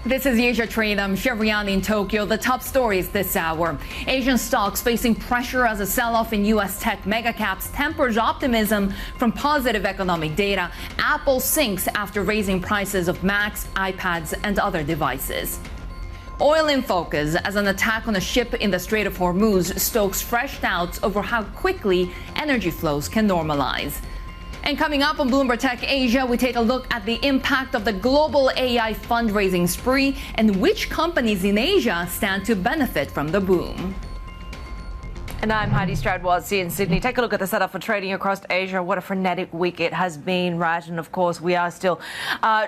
This is Asia Trade. I'm Shery in Tokyo. The top stories this hour. Asian stocks facing pressure as a sell-off in U.S. tech megacaps tempers optimism from positive economic data. Apple sinks after raising prices of Macs, iPads, and other devices. Oil in focus as an attack on a ship in the Strait of Hormuz stokes fresh doubts over how quickly energy flows can normalize. And coming up on Bloomberg Tech Asia, we take a look at the impact of the global AI fundraising spree and which companies in Asia stand to benefit from the boom. And I'm Haidi Stroud-Watts in Sydney. Take a look at the setup for trading across Asia. What a frenetic week it has been, right? And of course, we are still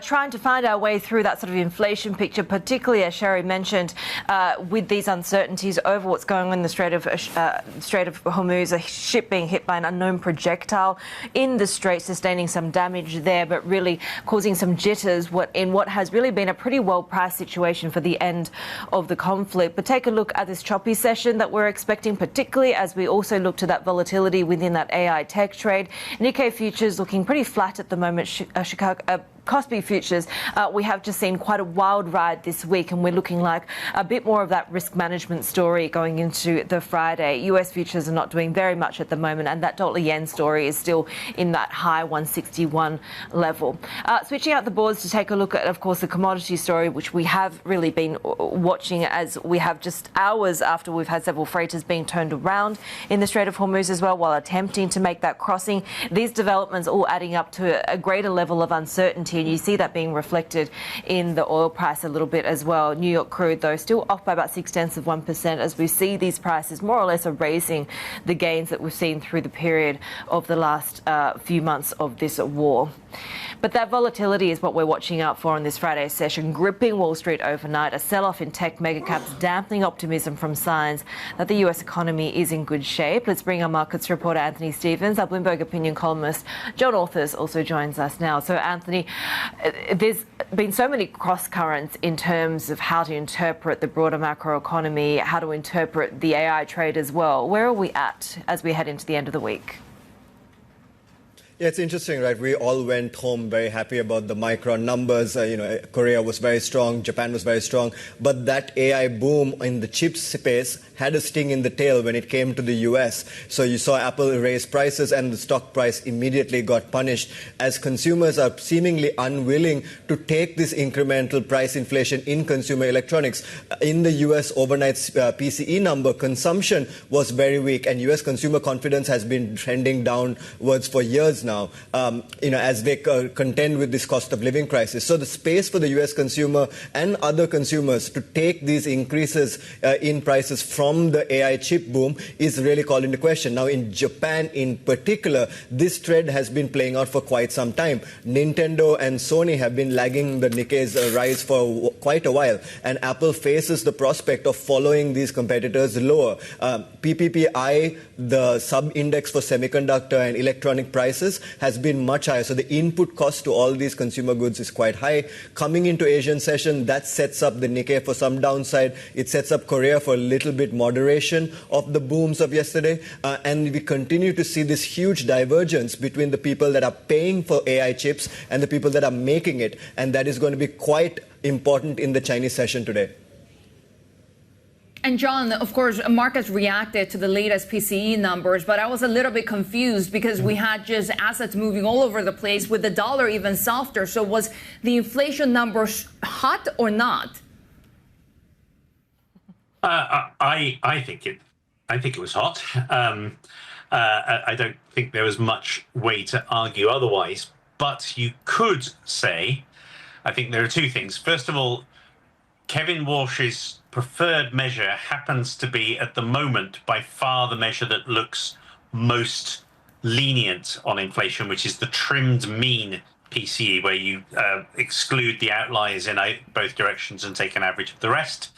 trying to find our way through that sort of inflation picture, particularly as Shery mentioned, with these uncertainties over what's going on in the Strait of Hormuz, a ship being hit by an unknown projectile in the Strait, sustaining some damage there, but really causing some jitters in what has really been a pretty well-priced situation for the end of the conflict. But take a look at this choppy session that we're expecting, particularly as we also look to that volatility within that AI tech trade. Nikkei futures looking pretty flat at the moment. Kospi futures, we have just seen quite a wild ride this week, and we're looking like a bit more of that risk management story going into the Friday. US futures are not doing very much at the moment, and that dollar yen story is still in that high 161 level. Switching out the boards to take a look at, of course, the commodity story, which we have really been watching as we have just hours after we've had several freighters being turned around in the Strait of Hormuz as well while attempting to make that crossing. These developments all adding up to a greater level of uncertainty, and you see that being reflected in the oil price a little bit as well. New York crude, though, still off by about 0.6% as we see these prices more or less erasing the gains that we've seen through the period of the last few months of this war. But that volatility is what we're watching out for in this Friday session, gripping Wall Street overnight, a sell-off in tech megacaps, dampening optimism from signs that the US economy is in good shape. Let's bring our markets reporter Anthony Stevens. Our Bloomberg opinion columnist John Authors also joins us now. So, Anthony, there's been so many cross currents in terms of how to interpret the broader macroeconomy, how to interpret the AI trade as well. Where are we at as we head into the end of the week? Yeah, it's interesting, right? We all went home very happy about the Micron numbers. Korea was very strong, Japan was very strong, but that AI boom in the chip space had a sting in the tail when it came to the US. So you saw Apple raise prices and the stock price immediately got punished as consumers are seemingly unwilling to take this incremental price inflation in consumer electronics. In the US overnight PCE number, consumption was very weak, and US consumer confidence has been trending downwards for years now, as they contend with this cost of living crisis. So the space for the US consumer and other consumers to take these increases in prices from the AI chip boom is really called into question. Now, in Japan in particular, this trend has been playing out for quite some time. Nintendo and Sony have been lagging the Nikkei's rise for quite a while, and Apple faces the prospect of following these competitors lower. PPPI, the sub-index for semiconductor and electronic prices, has been much higher. So the input cost to all these consumer goods is quite high. Coming into Asian session, that sets up the Nikkei for some downside. It sets up Korea for a little bit moderation of the booms of yesterday. And we continue to see this huge divergence between the people that are paying for AI chips and the people that are making it. And that is going to be quite important in the Chinese session today. And John, of course, markets reacted to the latest PCE numbers, but I was a little bit confused because we had just assets moving all over the place with the dollar even softer. So was the inflation number hot or not? I think it was hot. I don't think there was much way to argue otherwise. But you could say, I think there are two things. First of all, Kevin Walsh's preferred measure happens to be, at the moment, by far the measure that looks most lenient on inflation, which is the trimmed mean PCE, where you exclude the outliers in both directions and take an average of the rest.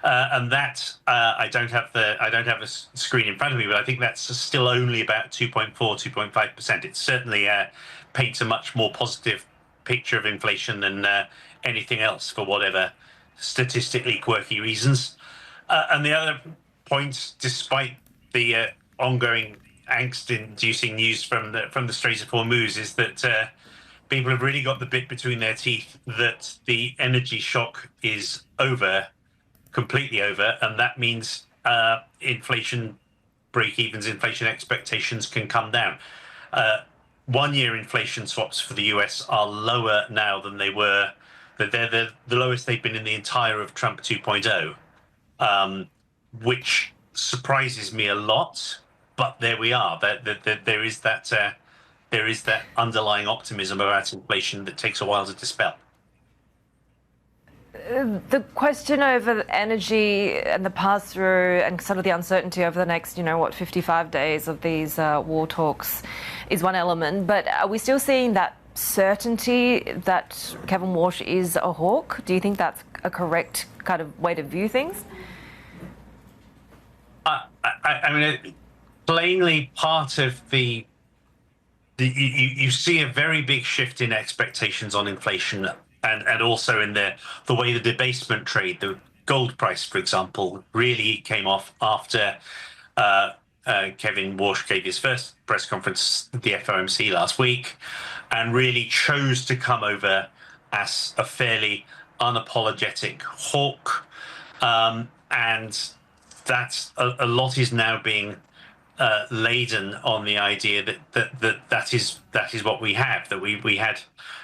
And that I don't have a screen in front of me, but I think that's still only about 2.4, 2.5%. It certainly paints a much more positive picture of inflation than anything else, for whatever statistically quirky reasons. And the other point, despite the ongoing angst-inducing news from the Strait of Hormuz, is that people have really got the bit between their teeth that the energy shock is over, completely over, and that means inflation break-evens, inflation expectations can come down. 1 year inflation swaps for the US are lower now than they were. They're the lowest they've been in the entire of Trump 2.0, which surprises me a lot. But there we are. There is that underlying optimism about inflation that takes a while to dispel. The question over energy and the pass-through and sort of the uncertainty over the next, 55 days of these war talks is one element. But are we still seeing that certainty that Kevin Walsh is a hawk? Do you think that's a correct kind of way to view things? I mean, plainly part of you see a very big shift in expectations on inflation. And also in the way the debasement trade, the gold price, for example, really came off after Kevin Walsh gave his first press conference at the FOMC last week, and really chose to come over as a fairly unapologetic hawk. And that's a lot is now being laden on the idea that is what we have, that we had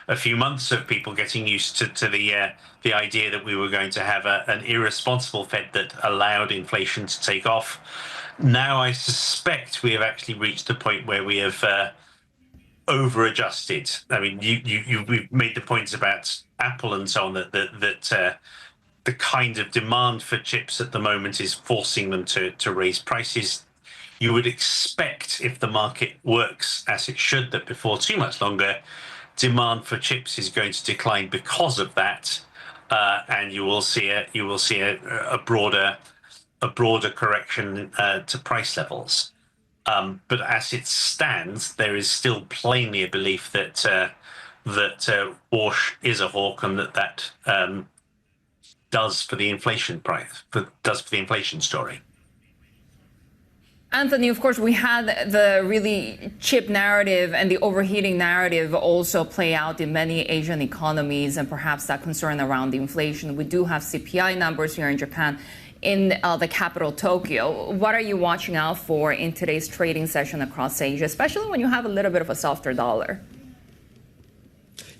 a few months of people getting used to the idea that we were going to have an irresponsible Fed that allowed inflation to take off. Now I suspect we have actually reached the point where we have over-adjusted. I mean, we've made the points about Apple and so on that the kind of demand for chips at the moment is forcing them to raise prices. You would expect, if the market works as it should, that before too much longer, demand for chips is going to decline because of that, and you will see a broader correction to price levels. But as it stands, there is still plainly a belief that Walsh is a hawk, and that does for the inflation story. Anthony, of course, we had the really chip narrative and the overheating narrative also play out in many Asian economies, and perhaps that concern around the inflation. We do have CPI numbers here in Japan, in the capital, Tokyo. What are you watching out for in today's trading session across Asia, especially when you have a little bit of a softer dollar?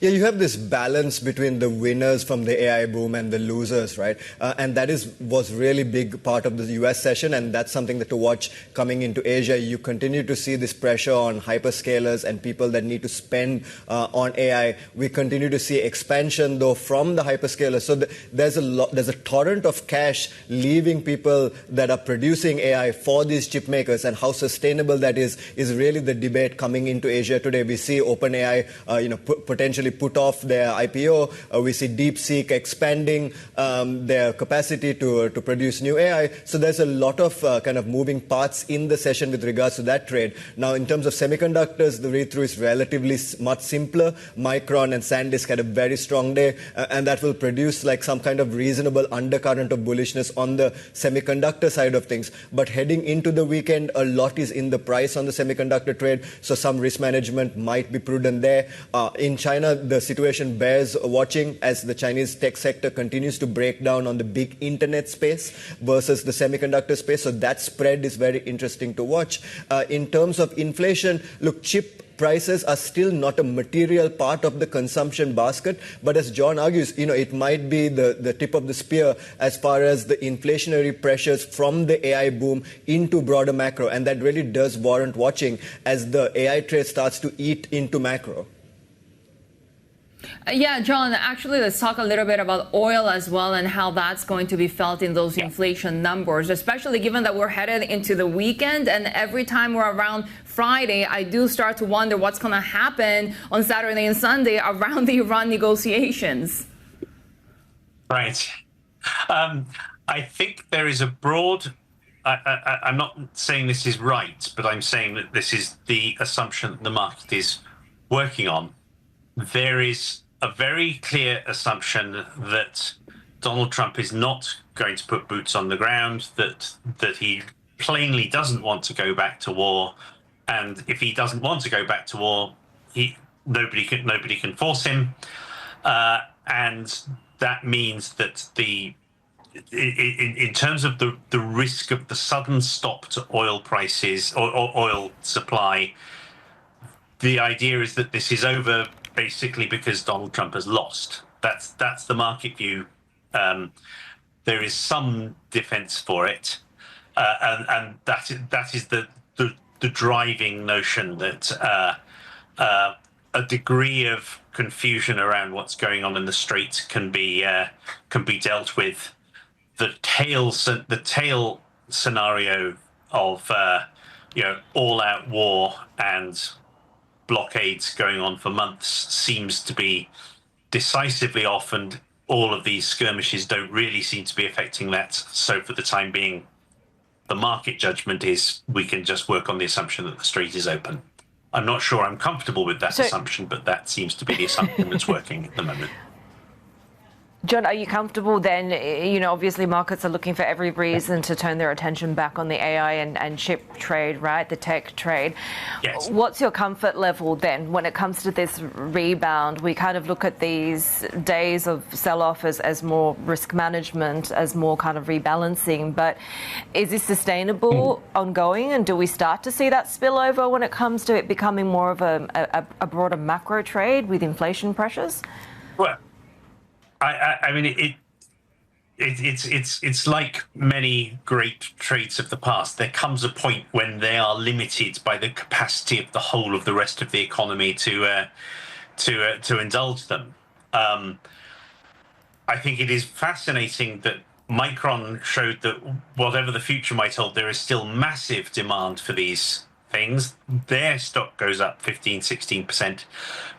Yeah, you have this balance between the winners from the AI boom and the losers, right? And that was really big part of the US session, and that's something that to watch coming into Asia. You continue to see this pressure on hyperscalers and people that need to spend on AI. We continue to see expansion, though, from the hyperscalers. So there's a torrent of cash leaving people that are producing AI for these chip makers, and how sustainable that is really the debate coming into Asia today. We see OpenAI, potentially put off their IPO. We see DeepSeek expanding their capacity to produce new AI. So there's a lot of kind of moving parts in the session with regards to that trade. Now, in terms of semiconductors, the read-through is relatively much simpler. Micron and SanDisk had a very strong day, and that will produce like some kind of reasonable undercurrent of bullishness on the semiconductor side of things. But heading into the weekend, a lot is in the price on the semiconductor trade, so some risk management might be prudent there. In China, the situation bears watching as the Chinese tech sector continues to break down on the big internet space versus the semiconductor space. So that spread is very interesting to watch. In terms of inflation, look, chip prices are still not a material part of the consumption basket. But as John argues, it might be the tip of the spear as far as the inflationary pressures from the AI boom into broader macro. And that really does warrant watching as the AI trade starts to eat into macro. Yeah, John, actually, let's talk a little bit about oil as well and how that's going to be felt in those inflation numbers, especially given that we're headed into the weekend. And every time we're around Friday, I do start to wonder what's going to happen on Saturday and Sunday around the Iran negotiations. Right. I think there is a broad... I'm not saying this is right, but I'm saying that this is the assumption that the market is working on. There is a very clear assumption that Donald Trump is not going to put boots on the ground, that he plainly doesn't want to go back to war. And if he doesn't want to go back to war, nobody can force him, and that means that in terms of the risk of the sudden stop to oil prices or oil supply, the idea is that this is over basically because Donald Trump has lost. That's the market view. There is some defense for it, and that is the driving notion that a degree of confusion around what's going on in the Strait can be dealt with. The tail scenario of all-out war and blockades going on for months seems to be decisively off, and all of these skirmishes don't really seem to be affecting that. So for the time being, the market judgment is we can just work on the assumption that the Strait is open. I'm not sure I'm comfortable with that assumption, but that seems to be the assumption that's working at the moment. John, are you comfortable then? Obviously markets are looking for every reason to turn their attention back on the AI and chip trade, right? The tech trade. Yes. What's your comfort level then when it comes to this rebound? We kind of look at these days of sell-off as more risk management, as more kind of rebalancing. But is this sustainable ongoing? And do we start to see that spillover when it comes to it becoming more of a broader macro trade with inflation pressures? Well, I mean, it's like many great trades of the past. There comes a point when they are limited by the capacity of the whole of the rest of the economy to indulge them. I think it is fascinating that Micron showed that whatever the future might hold, there is still massive demand for these things. Their stock goes up 15-16%,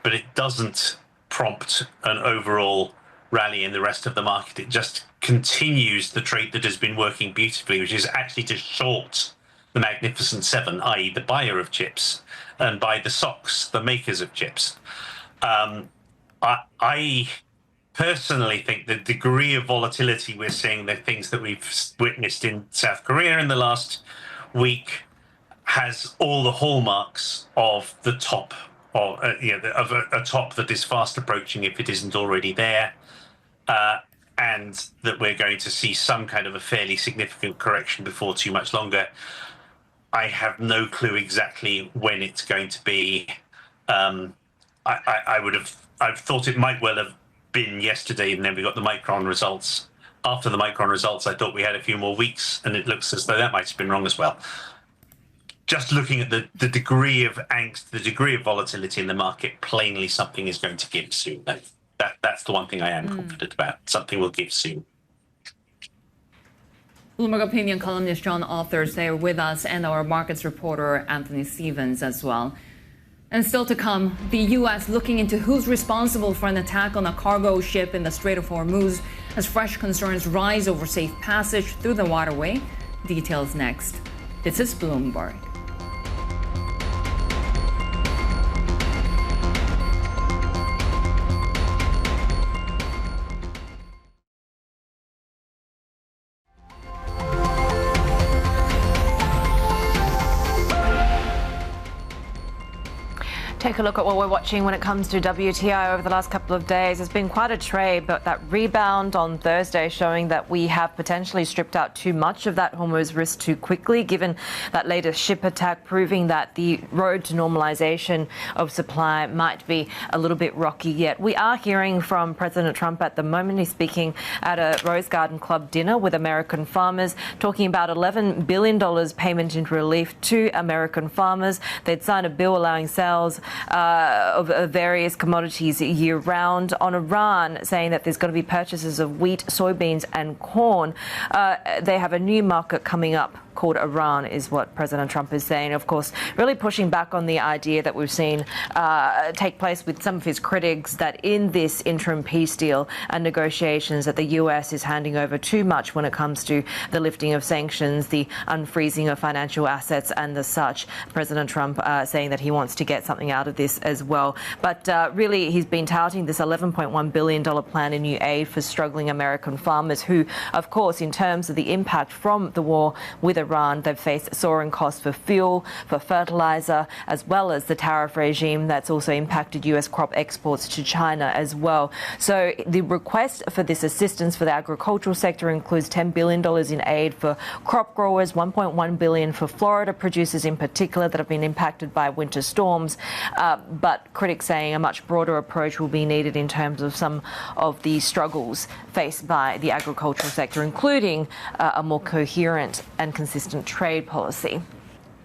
but it doesn't prompt an overall rally in the rest of the market. It just continues the trade that has been working beautifully, which is actually to short the Magnificent Seven, i.e. the buyer of chips, and buy the SOCs, the makers of chips. I personally think the degree of volatility we're seeing, the things that we've witnessed in South Korea in the last week, has all the hallmarks of the top, of a top that is fast approaching if it isn't already there. And that we're going to see some kind of a fairly significant correction before too much longer. I have no clue exactly when it's going to be. I've thought it might well have been yesterday, and then we got the Micron results. After the Micron results, I thought we had a few more weeks, and it looks as though that might have been wrong as well. Just looking at the degree of angst, the degree of volatility in the market, plainly something is going to give soon. That's the one thing I am confident about. Something will give soon. Bloomberg opinion columnist John Authors there with us, and our markets reporter Anthony Stevens as well. And still to come, the U.S. looking into who's responsible for an attack on a cargo ship in the Strait of Hormuz as fresh concerns rise over safe passage through the waterway. Details next. This is Bloomberg. Take a look at what we're watching when it comes to WTI over the last couple of days. It's been quite a trade, but that rebound on Thursday showing that we have potentially stripped out too much of that Hormuz risk too quickly, given that latest ship attack, proving that the road to normalization of supply might be a little bit rocky yet. We are hearing from President Trump at the moment. He's speaking at a Rose Garden Club dinner with American farmers, talking about $11 billion payment in relief to American farmers. They'd signed a bill allowing sales of various commodities year round. On Iran, saying that there's going to be purchases of wheat, soybeans and corn. They have a new market coming up called Iran, is what President Trump is saying. Of course, really pushing back on the idea that we've seen take place with some of his critics, that in this interim peace deal and negotiations that the US is handing over too much when it comes to the lifting of sanctions, the unfreezing of financial assets and the such. President Trump saying that he wants to get something out of this as well. But really, he's been touting this $11.1 billion plan in new aid for struggling American farmers who, of course, in terms of the impact from the war with Iran. They've faced soaring costs for fuel, for fertilizer, as well as the tariff regime that's also impacted US crop exports to China as well. So the request for this assistance for the agricultural sector includes $10 billion in aid for crop growers, $1.1 billion for Florida producers in particular that have been impacted by winter storms. But critics saying a much broader approach will be needed in terms of some of the struggles faced by the agricultural sector, including a more coherent and consistent trade policy.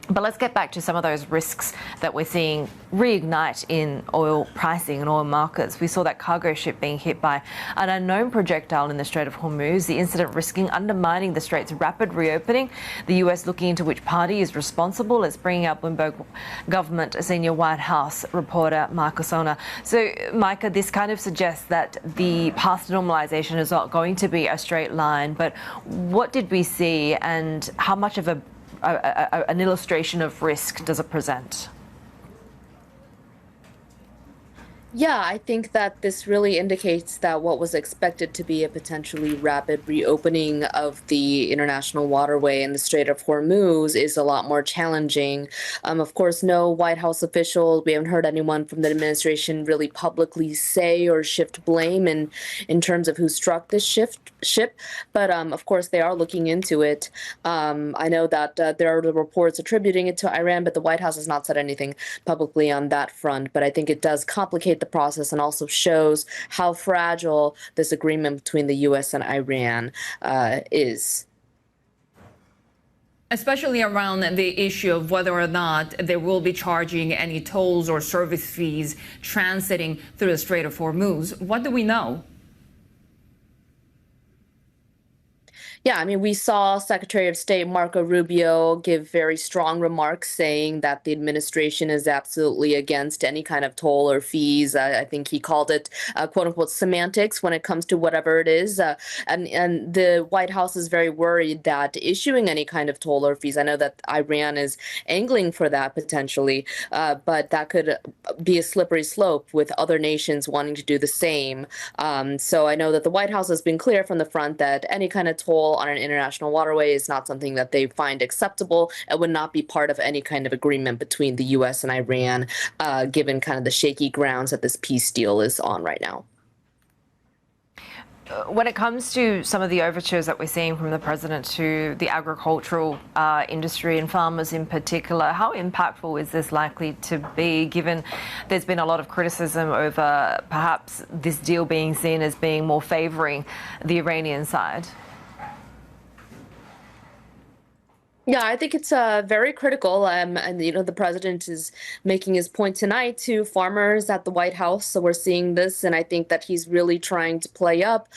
But let's get back to some of those risks that we're seeing reignite in oil pricing and oil markets. We saw that cargo ship being hit by an unknown projectile in the Strait of Hormuz, the incident risking undermining the Strait's rapid reopening. The US looking into which party is responsible. It's bringing up Bloomberg government senior White House reporter Micah Sona. So, Micah, this kind of suggests that the path to normalization is not going to be a straight line. But what did we see, and how much of an illustration of risk does it present? Yeah, I think that this really indicates that what was expected to be a potentially rapid reopening of the international waterway in the Strait of Hormuz is a lot more challenging. Of course, no White House official, we haven't heard anyone from the administration really publicly say or shift blame in terms of who struck this ship. But of course, they are looking into it. I know that there are the reports attributing it to Iran, but the White House has not said anything publicly on that front. But I think it does complicate the process and also shows how fragile this agreement between the U.S. and Iran is. Especially around the issue of whether or not they will be charging any tolls or service fees transiting through the Strait of Hormuz. What do we know? Yeah, I mean, we saw Secretary of State Marco Rubio give very strong remarks saying that the administration is absolutely against any kind of toll or fees. I think he called it, quote unquote, semantics when it comes to whatever it is. And the White House is very worried that issuing any kind of toll or fees, I know that Iran is angling for that potentially, but that could be a slippery slope with other nations wanting to do the same. So I know that the White House has been clear from the front that any kind of toll on an international waterway is not something that they find acceptable. It would not be part of any kind of agreement between the U.S. and Iran, given kind of the shaky grounds that this peace deal is on right now. When it comes to some of the overtures that we're seeing from the president to the agricultural industry and farmers in particular, how impactful is this likely to be, given there's been a lot of criticism over perhaps this deal being seen as being more favoring the Iranian side? Yeah, I think it's very critical. And, you know, the president is making his point tonight to farmers at the White House. So we're seeing this. And I think that he's really trying to play up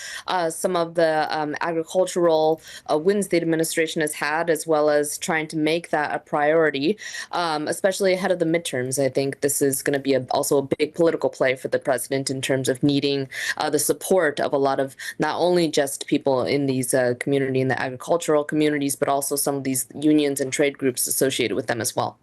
some of the agricultural wins the administration has had, as well as trying to make that a priority, especially ahead of the midterms. I think this is going to be also a big political play for the president in terms of needing the support of a lot of not only just people in these community, in the agricultural communities, but also some of these unions and trade groups associated with them as well.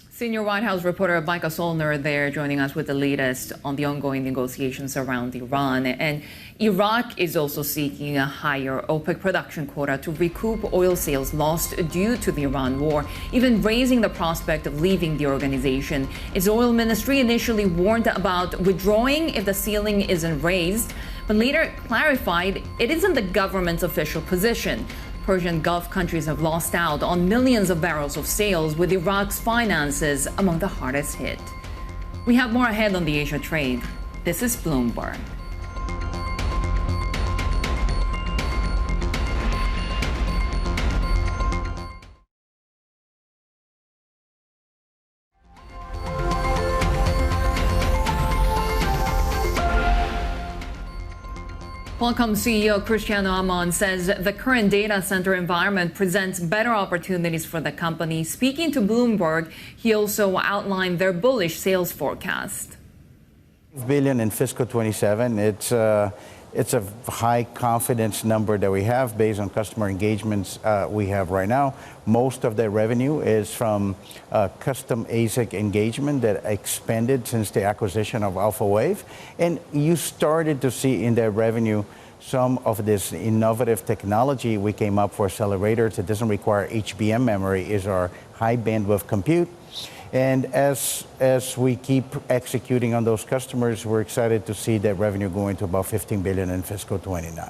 Senior White House reporter Micah Solner there joining us with the latest on the ongoing negotiations around Iran. And Iraq is also seeking a higher OPEC production quota to recoup oil sales lost due to the Iran war, even raising the prospect of leaving the organization. Its oil ministry initially warned about withdrawing if the ceiling isn't raised, but later clarified it isn't the government's official position. Persian Gulf countries have lost out on millions of barrels of sales, with Iraq's finances among the hardest hit. We have more ahead on the Asia trade. This is Bloomberg. Qualcomm CEO Cristiano Amon says the current data center environment presents better opportunities for the company. Speaking to Bloomberg, he also outlined their bullish sales forecast. $5 billion in fiscal 27. It's a high confidence number that we have based on customer engagements we have right now. Most of the revenue is from custom ASIC engagement that expanded since the acquisition of AlphaWave. And you started to see in their revenue some of this innovative technology we came up for accelerators that doesn't require HBM memory is our high bandwidth compute. And as we keep executing on those customers, we're excited to see that revenue going to about $15 billion in fiscal 29.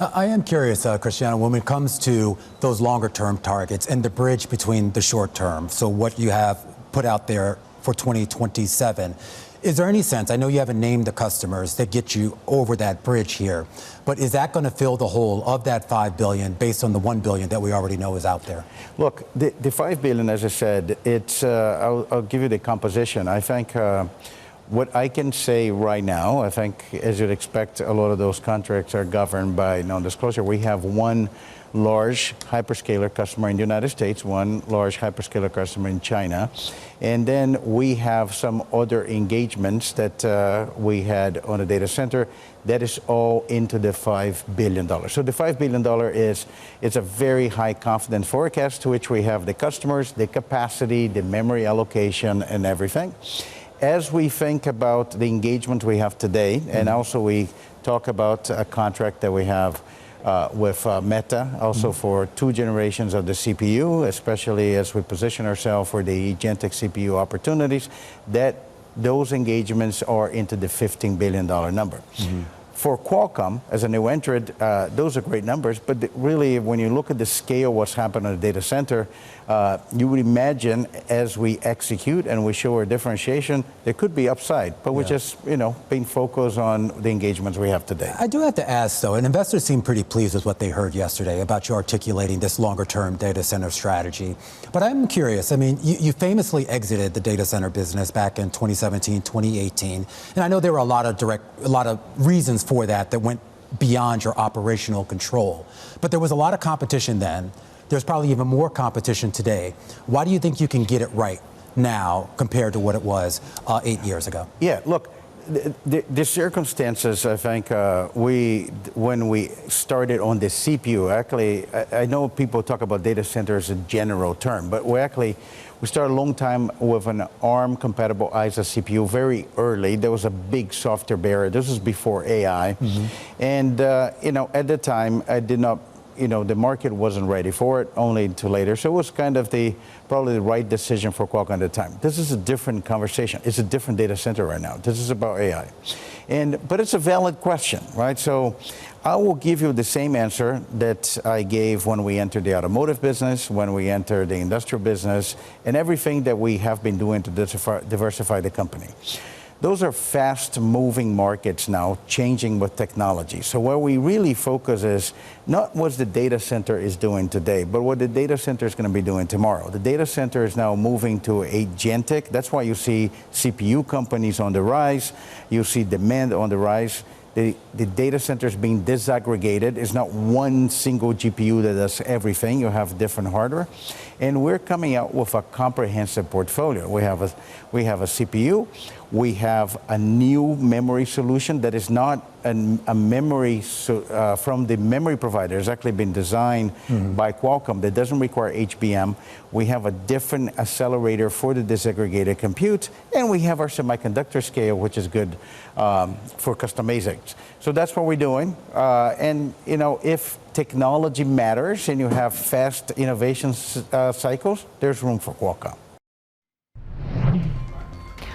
I am curious, Cristiano, when it comes to those longer term targets and the bridge between the short term, so what you have put out there for 2027, is there any sense, I know you haven't named the customers that get you over that bridge here, but is that going to fill the hole of that $5 billion based on the $1 billion that we already know is out there? Look, the $5 billion, as I said, it's, I'll give you the composition. I think what I can say right now, I think, as you'd expect, a lot of those contracts are governed by non-disclosure. We have one large hyperscaler customer in the United States, one large hyperscaler customer in China, and then we have some other engagements that we had on the data center. That is all into the $5 billion. So the $5 billion it's a very high confidence forecast to which we have the customers, the capacity, the memory allocation, and everything. As we think about the engagement we have today, and also we talk about a contract that we have with Meta, also for 2 generations of the CPU, especially as we position ourselves for the agentic CPU opportunities, that those engagements are into the $15 billion number. For Qualcomm, as a new entrant, those are great numbers, but really, when you look at the scale of what's happened on the data center, you would imagine as we execute and we show our differentiation, there could be upside, but we're just, being focused on the engagements we have today. I do have to ask, though, and investors seem pretty pleased with what they heard yesterday about you articulating this longer-term data center strategy. But I'm curious, I mean, you famously exited the data center business back in 2017, 2018, and I know there were a lot of reasons for that went beyond your operational control. But there was a lot of competition then. There's probably even more competition today. Why do you think you can get it right now compared to what it was 8 years ago? Yeah, look, the circumstances, I think, when we started on the CPU, actually, I know people talk about data centers as a general term, but we started a long time with an ARM-compatible ISA CPU very early. There was a big software barrier. This was before AI. And, at the time, I did not, the market wasn't ready for it, only until later. So it was kind of probably the right decision for Qualcomm at the time. This is a different conversation. It's a different data center right now. This is about AI. But it's a valid question, right? So I will give you the same answer that I gave when we entered the automotive business, when we entered the industrial business, and everything that we have been doing to diversify the company. Those are fast-moving markets now, changing with technology. So where we really focus is not what the data center is doing today, but what the data center is going to be doing tomorrow. The data center is now moving to agentic. That's why you see CPU companies on the rise. You see demand on the rise. The data center is being disaggregated. It's not one single GPU that does everything. You have different hardware. And we're coming out with a comprehensive portfolio. We have a CPU. We have a new memory solution that is not a memory from the memory provider. It's actually been designed by Qualcomm that doesn't require HBM. We have a different accelerator for the disaggregated compute, and we have our semiconductor scale, which is good for custom ASICs. So that's what we're doing. And if technology matters and you have fast innovation cycles, there's room for Qualcomm.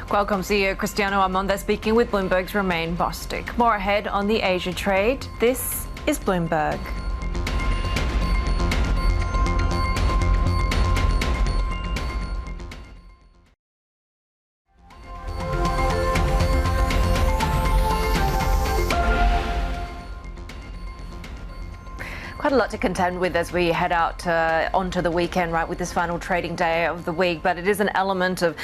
Qualcomm CEO Cristiano Amon speaking with Bloomberg's Romain Bostic. More ahead on the Asia trade. This is Bloomberg. Quite a lot to contend with as we head out onto the weekend, right, with this final trading day of the week. But it is an element of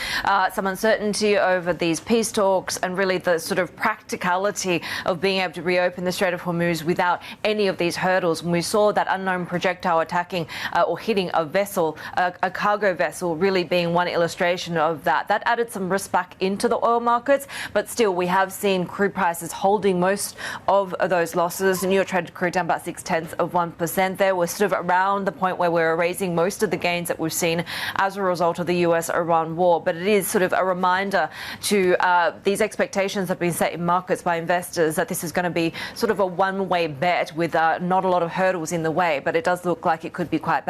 some uncertainty over these peace talks and really the sort of practicality of being able to reopen the Strait of Hormuz without any of these hurdles. When we saw that unknown projectile attacking or hitting a vessel, a cargo vessel, really being one illustration of that. That added some risk back into the oil markets. But still, we have seen crude prices holding most of those losses. New York Traded crude down about 0.6%. 1% there. We're sort of around the point where we're erasing most of the gains that we've seen as a result of the US-Iran war. But it is sort of a reminder to these expectations that have been set in markets by investors that this is going to be sort of a one-way bet with not a lot of hurdles in the way. But it does look like it could be quite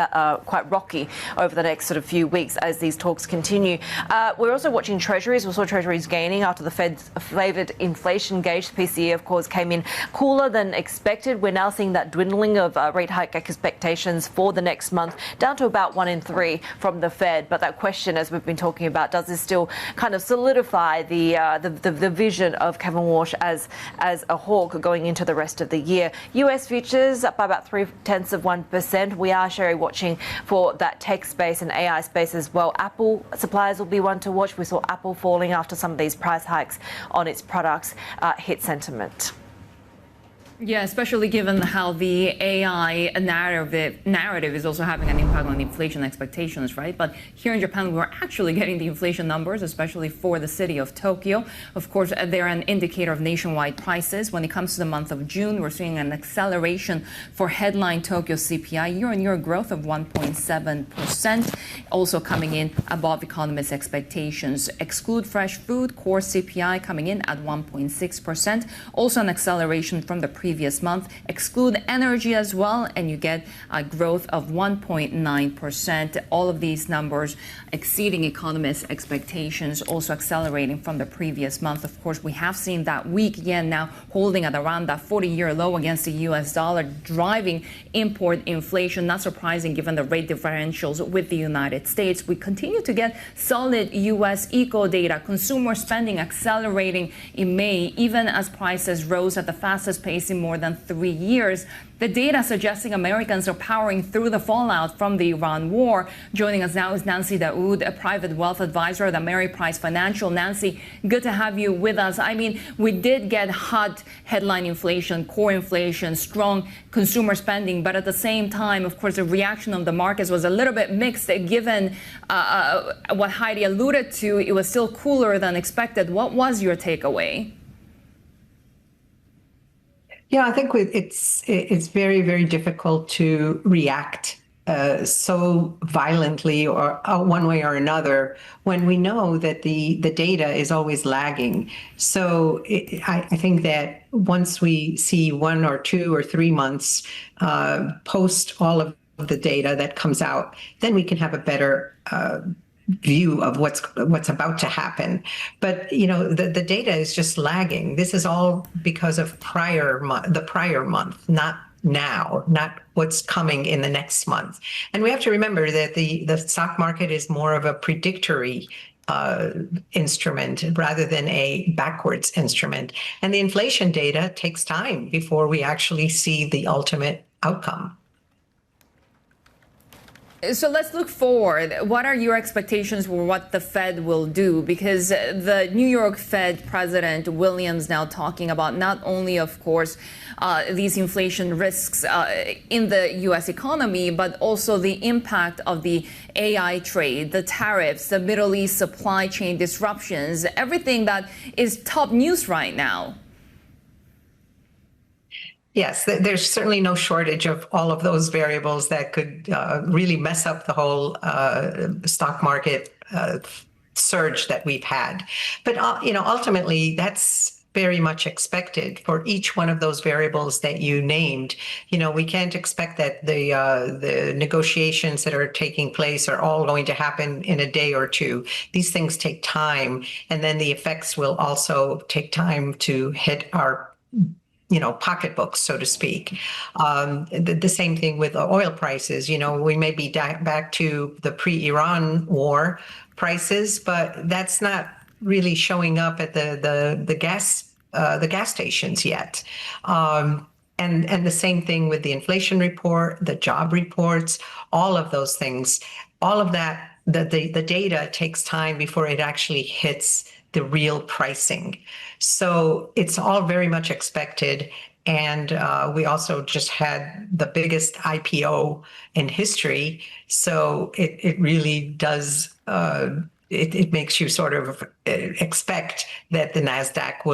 rocky over the next sort of few weeks as these talks continue. We're also watching treasuries. We saw treasuries gaining after the Fed's flavoured inflation gauge. The PCE, of course, came in cooler than expected. We're now seeing that dwindling of rate hike expectations for the next month down to about 1 in 3 from the Fed. But that question, as we've been talking about, does this still kind of solidify the vision of Kevin Walsh as a hawk going into the rest of the year? US futures up by about 0.3%. We are, Shery, watching for that tech space and AI space as well. Apple suppliers will be one to watch. We saw Apple falling after some of these price hikes on its products hit sentiment. Yeah, especially given how the AI narrative is also having an impact on inflation expectations, right? But here in Japan, we're actually getting the inflation numbers, especially for the city of Tokyo. Of course, they're an indicator of nationwide prices. When it comes to the month of June, we're seeing an acceleration for headline Tokyo CPI, year-on-year growth of 1.7%, also coming in above economists' expectations. Exclude fresh food, core CPI coming in at 1.6%, also an acceleration from the previous month. Exclude energy as well, and you get a growth of 1.9%. All of these numbers exceeding economists' expectations, also accelerating from the previous month. Of course, we have seen that weak yen now holding at around that 40-year low against the US dollar, driving import inflation. Not surprising given the rate differentials with the United States. We continue to get solid US eco data, consumer spending accelerating in May, even as prices rose at the fastest pace in more than 3 years. The data suggesting Americans are powering through the fallout from the Iran war. Joining us now is Nancy Daoud, a private wealth advisor at Ameriprise Financial. Nancy, good to have you with us. I mean, we did get hot headline inflation, core inflation, strong consumer spending, but at the same time, of course, the reaction of the markets was a little bit mixed given what Haidi alluded to. It was still cooler than expected. What was your takeaway? Yeah, I think it's very, very difficult to react so violently or one way or another when we know that the data is always lagging. So I think that once we see 1 or 2 or 3 months post all of the data that comes out, then we can have a better view of what's about to happen. But the data is just lagging. This is all because of the prior month, not now, not what's coming in the next month. And we have to remember that the stock market is more of a predictory instrument rather than a backwards instrument. And the inflation data takes time before we actually see the ultimate outcome. So let's look forward. What are your expectations for what the Fed will do? Because the New York Fed President Williams now talking about not only, of course, these inflation risks in the U.S. economy, but also the impact of the AI trade, the tariffs, the Middle East supply chain disruptions, everything that is top news right now. Yes, there's certainly no shortage of all of those variables that could really mess up the whole stock market surge that we've had. But ultimately, that's very much expected for each one of those variables that you named. We can't expect that the negotiations that are taking place are all going to happen in a day or two. These things take time, and then the effects will also take time to hit our pocketbooks, so to speak. The same thing with oil prices. We may be back to the pre-Iran war prices, but that's not really showing up at the gas stations yet. And the same thing with the inflation report, the job reports, all of those things, all of that. The data takes time before it actually hits the real pricing. So it's all very much expected. And we also just had the biggest IPO in history. So it really does, it makes you sort of expect that the NASDAQ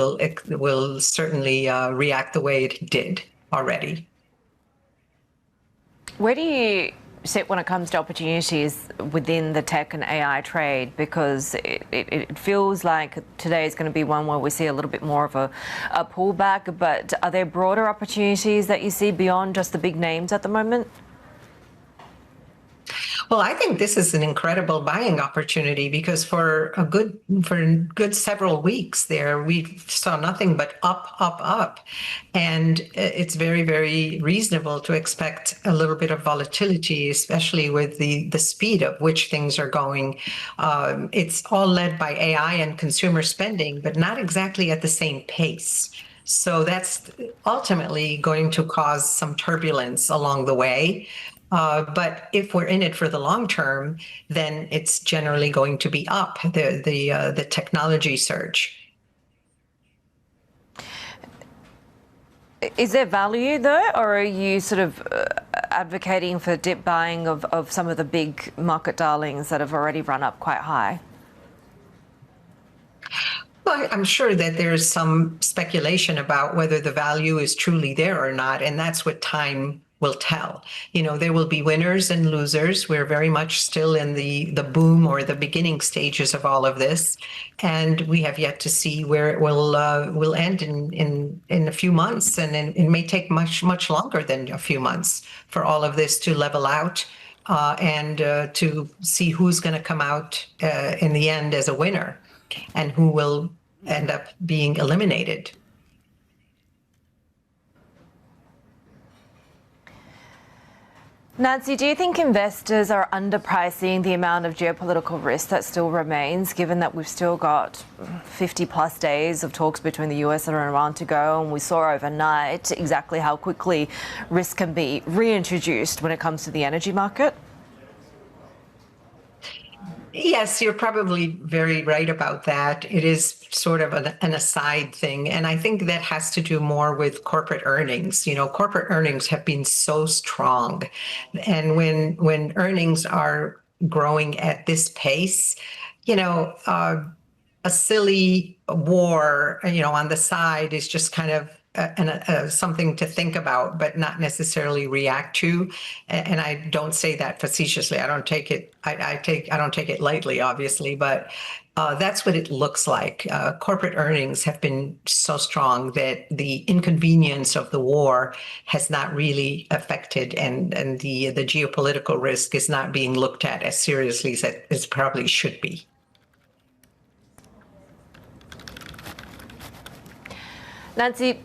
will certainly react the way it did already. Where do you sit when it comes to opportunities within the tech and AI trade? Because it feels like today is going to be one where we see a little bit more of a pullback, but are there broader opportunities that you see beyond just the big names at the moment? Well, I think this is an incredible buying opportunity because for a good several weeks there, we saw nothing but up. And it's very, very reasonable to expect a little bit of volatility, especially with the speed of which things are going. It's all led by AI and consumer spending, but not exactly at the same pace. So that's ultimately going to cause some turbulence along the way. But if we're in it for the long term, then it's generally going to be up, the technology surge. Is there value though, or are you sort of advocating for dip buying of some of the big market darlings that have already run up quite high? Well, I'm sure that there's some speculation about whether the value is truly there or not, and that's what time will tell. You know, there will be winners and losers. We're very much still in the boom or the beginning stages of all of this, and we have yet to see where it will end in a few months, and it may take much longer than a few months for all of this to level out and to see who's going to come out in the end as a winner and who will end up being eliminated. Nancy, do you think investors are underpricing the amount of geopolitical risk that still remains, given that we've still got 50 plus days of talks between the US and Iran to go, and we saw overnight exactly how quickly risk can be reintroduced when it comes to the energy market? Yes, you're probably very right about that. It is sort of an aside thing. And I think that has to do more with corporate earnings. You know, corporate earnings have been so strong. And when earnings are growing at this pace, you know, a silly war, you know, on the side is just kind of something to think about, but not necessarily react to. And I don't say that facetiously. I don't take it. I don't take it lightly, obviously, but that's what it looks like. Corporate earnings have been so strong that the inconvenience of the war has not really affected, and the geopolitical risk is not being looked at as seriously as it probably should be. Nancy,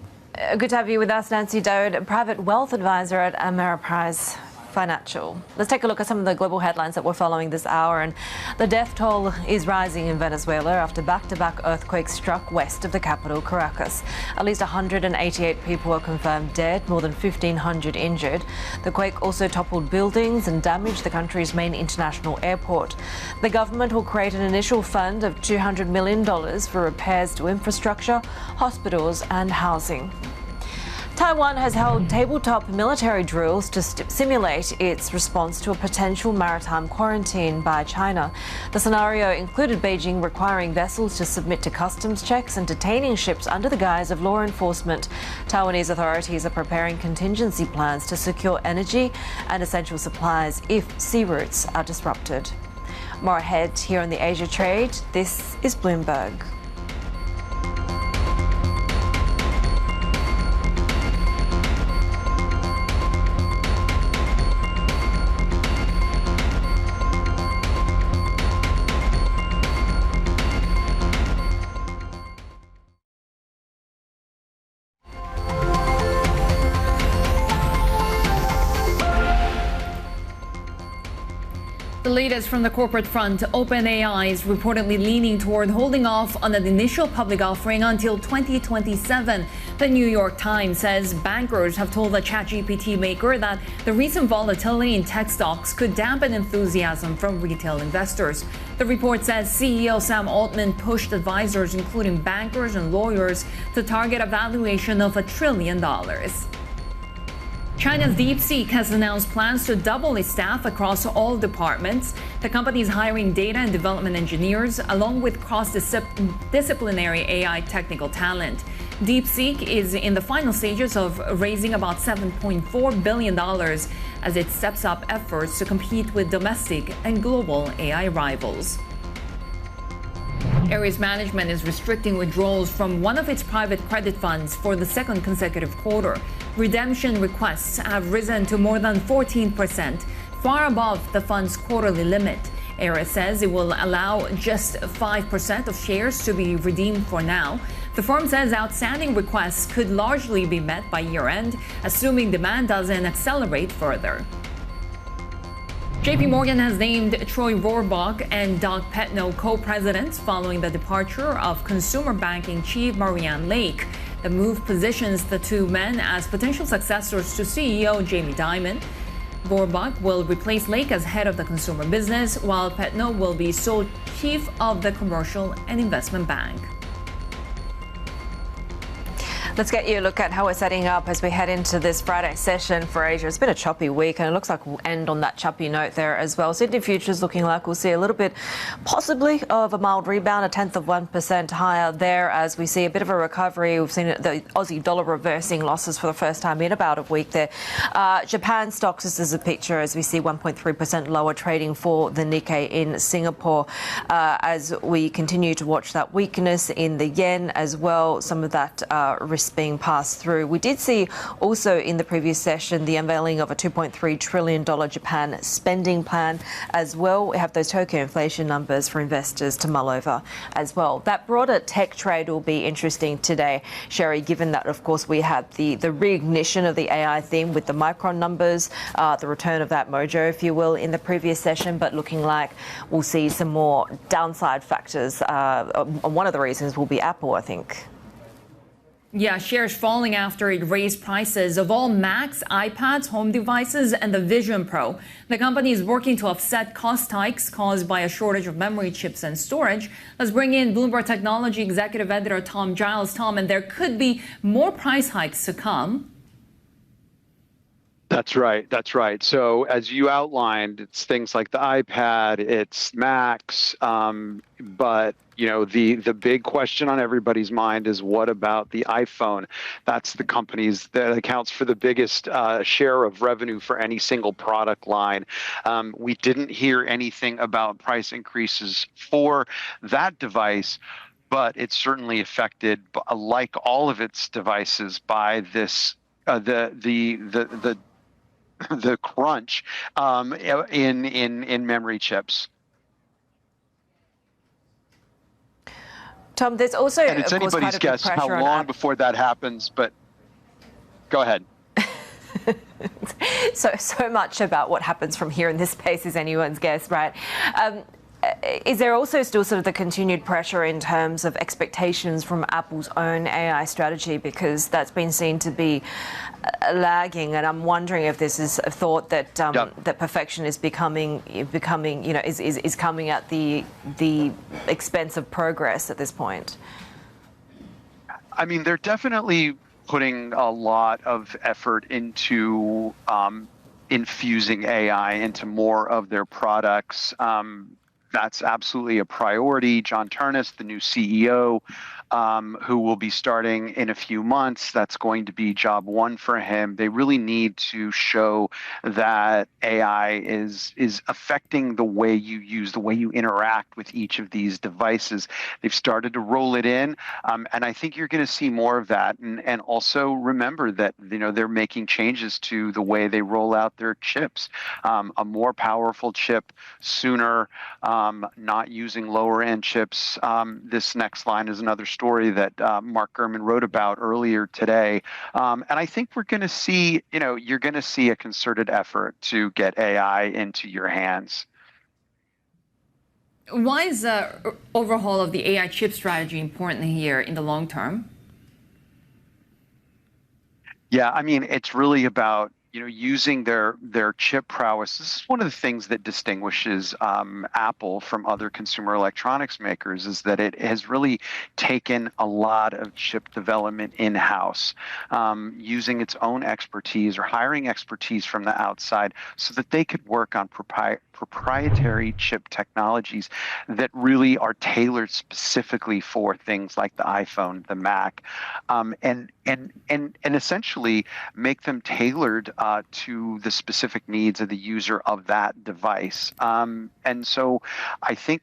good to have you with us. Nancy Daoud, a private wealth advisor at Ameriprise Financial. Let's take a look at some of the global headlines that we're following this hour. And the death toll is rising in Venezuela after back-to-back earthquakes struck west of the capital, Caracas. At least 188 people are confirmed dead, more than 1,500 injured. The quake also toppled buildings and damaged the country's main international airport. The government will create an initial fund of $200 million for repairs to infrastructure, hospitals and housing. Taiwan has held tabletop military drills to simulate its response to a potential maritime quarantine by China. The scenario included Beijing requiring vessels to submit to customs checks and detaining ships under the guise of law enforcement. Taiwanese authorities are preparing contingency plans to secure energy and essential supplies if sea routes are disrupted. More ahead here on the Asia Trade. This is Bloomberg. The latest from the corporate front, OpenAI is reportedly leaning toward holding off on an initial public offering until 2027. The New York Times says bankers have told the ChatGPT maker that the recent volatility in tech stocks could dampen enthusiasm from retail investors. The report says CEO Sam Altman pushed advisors, including bankers and lawyers, to target a valuation of $1 trillion. China's DeepSeek has announced plans to double its staff across all departments. The company is hiring data and development engineers, along with cross-disciplinary AI technical talent. DeepSeek is in the final stages of raising about $7.4 billion as it steps up efforts to compete with domestic and global AI rivals. Ares Management is restricting withdrawals from one of its private credit funds for the second consecutive quarter. Redemption requests have risen to more than 14%, far above the fund's quarterly limit. Ares says it will allow just 5% of shares to be redeemed for now. The firm says outstanding requests could largely be met by year-end, assuming demand doesn't accelerate further. JP Morgan has named Troy Rohrbach and Doug Petno co-presidents following the departure of consumer banking chief Marianne Lake. The move positions the two men as potential successors to CEO Jamie Dimon. Rohrbach will replace Lake as head of the consumer business, while Petno will be sole chief of the commercial and investment bank. Let's get you a look at how we're setting up as we head into this Friday session for Asia. It's been a choppy week, and it looks like we'll end on that choppy note there as well. Sydney futures looking like we'll see a little bit, possibly, of a mild rebound, 0.1% higher there as we see a bit of a recovery. We've seen the Aussie dollar reversing losses for the first time in about a week there. Japan stocks, this is a picture as we see 1.3% lower trading for the Nikkei in Singapore as we continue to watch that weakness in the yen as well. Some of that risk being passed through. We did see also in the previous session the unveiling of a $2.3 trillion Japan spending plan as well. We have those Tokyo inflation numbers for investors to mull over as well. That broader tech trade will be interesting today, Shery, given that, of course, we had the reignition of the AI theme with the Micron numbers, the return of that mojo, if you will, in the previous session, but looking like we'll see some more downside factors. One of the reasons will be Apple, I think. Yeah, shares falling after it raised prices of all Macs, iPads, home devices, and the Vision Pro. The company is working to offset cost hikes caused by a shortage of memory chips and storage. Let's bring in Bloomberg Technology Executive Editor Tom Giles. Tom, and there could be more price hikes to come. That's right. That's right. So as you outlined, it's things like the iPad, it's Macs, but you know, the big question on everybody's mind is what about the iPhone? That's the company's that accounts for the biggest share of revenue for any single product line. We didn't hear anything about price increases for that device, but it's certainly affected, like all of its devices, by this the crunch in memory chips. Tom, there's also, and it's of course, anybody's guess how long before that happens, but go ahead. So much about what happens from here in this space is anyone's guess, right? Is there also still sort of the continued pressure in terms of expectations from Apple's own AI strategy, because that's been seen to be lagging, and I'm wondering if this is a thought that that perfection is becoming, you know, is coming at the expense of progress at this point? I mean, they're definitely putting a lot of effort into infusing AI into more of their products. That's absolutely a priority. John Turnus, the new CEO, who will be starting in a few months, that's going to be job one for him. They really need to show that AI is affecting the way you use, the way you interact with each of these devices. They've started to roll it in, and I think you're going to see more of that. And also remember that, you know, they're making changes to the way they roll out their chips. A more powerful chip sooner, not using lower end chips. This next line is another story that Mark Gurman wrote about earlier today. And I think we're going to see, you know, you're going to see a concerted effort to get AI into your hands. Why is the overhaul of the AI chip strategy important here in the long term? Yeah, I mean, it's really about using their chip prowess. This is one of the things that distinguishes Apple from other consumer electronics makers, is that it has really taken a lot of chip development in-house, using its own expertise or hiring expertise from the outside so that they could work on proprietary chip technologies that really are tailored specifically for things like the iPhone, the Mac, and essentially make them tailored to the specific needs of the user of that device. And so I think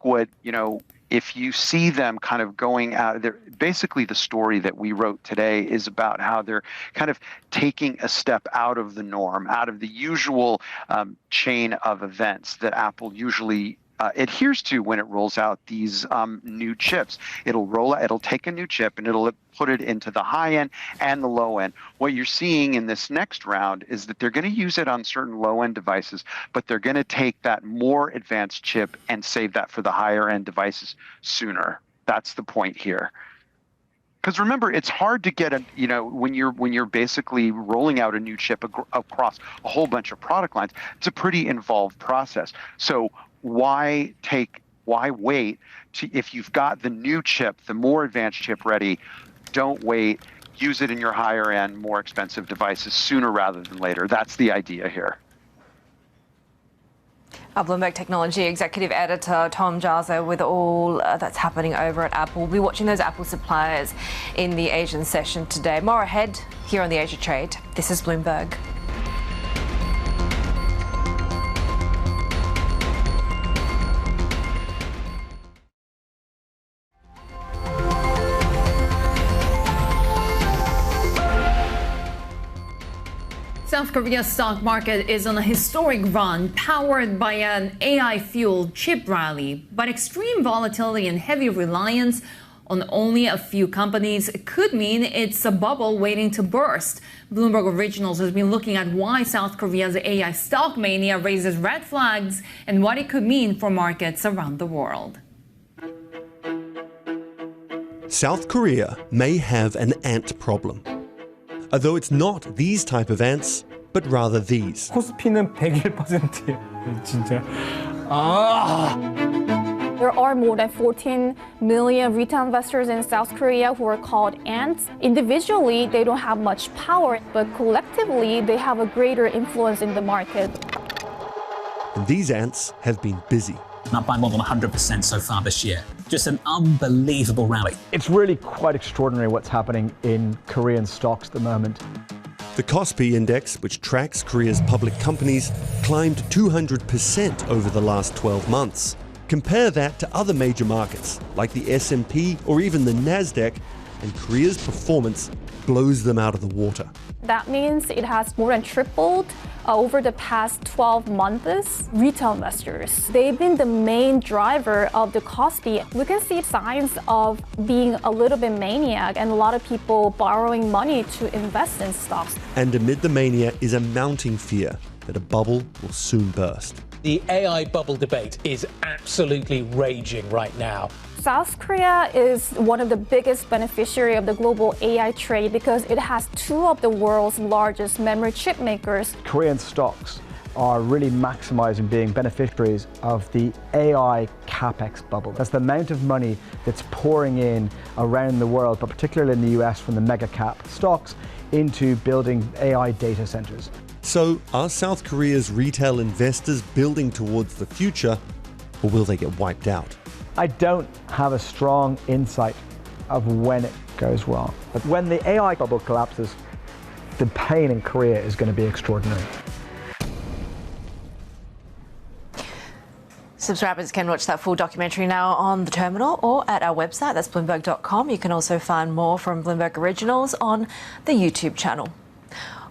if you see them kind of going out there, basically the story that we wrote today is about how they're kind of taking a step out of the norm, out of the usual chain of events that Apple usually adheres to when it rolls out these new chips. It'll take a new chip and it'll put it into the high end and the low end. What you're seeing in this next round is that they're going to use it on certain low end devices, but they're going to take that more advanced chip and save that for the higher end devices sooner. That's the point here. Because remember, it's hard to get when you're basically rolling out a new chip across a whole bunch of product lines. It's a pretty involved process. So why wait if you've got the new chip, the more advanced chip ready? Don't wait. Use it in your higher end, more expensive devices sooner rather than later. That's the idea here. Our Bloomberg Technology Executive Editor Tom Jaza with all that's happening over at Apple. We'll be watching those Apple suppliers in the Asian session today. More ahead here on the Asia Trade. This is Bloomberg. South Korea's stock market is on a historic run, powered by an AI-fueled chip rally. But extreme volatility and heavy reliance on only a few companies could mean it's a bubble waiting to burst. Bloomberg Originals has been looking at why South Korea's AI stock mania raises red flags and what it could mean for markets around the world. South Korea may have an ant problem. Although it's not these type of ants, but rather these. 코스피는 101%예요. 진짜. There are more than 14 million retail investors in South Korea who are called ants. Individually, they don't have much power, but collectively, they have a greater influence in the market. And these ants have been busy. Up by more than 100% so far this year. Just an unbelievable rally. It's really quite extraordinary what's happening in Korean stocks at the moment. The Kospi index, which tracks Korea's public companies, climbed 200% over the last 12 months. Compare that to other major markets, like the S&P or even the Nasdaq, and Korea's performance blows them out of the water. That means it has more than tripled over the past 12 months. Retail investors, they've been the main driver of the Kospi. We can see signs of being a little bit maniac and a lot of people borrowing money to invest in stocks. And amid the mania is a mounting fear that a bubble will soon burst. The AI bubble debate is absolutely raging right now. South Korea is one of the biggest beneficiaries of the global AI trade because it has two of the world's largest memory chip makers. Korean stocks are really maximizing being beneficiaries of the AI capex bubble. That's the amount of money that's pouring in around the world, but particularly in the US from the mega cap stocks into building AI data centers. So are South Korea's retail investors building towards the future, or will they get wiped out? I don't have a strong insight of when it goes wrong. But when the AI bubble collapses, the pain in Korea is going to be extraordinary. Subscribers can watch that full documentary now on the terminal or at our website. That's Bloomberg.com. You can also find more from Bloomberg Originals on the YouTube channel.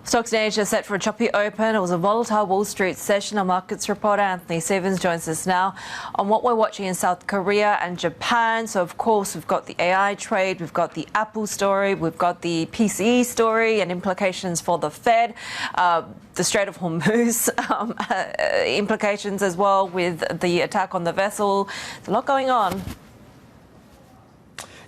Stocks in Asia set for a choppy open. It was a volatile Wall Street session. Our markets reporter Anthony Stevens joins us now on what we're watching in South Korea and Japan. So, of course, we've got the AI trade, we've got the Apple story, we've got the PCE story and implications for the Fed, the Strait of Hormuz implications as well with the attack on the vessel. There's a lot going on.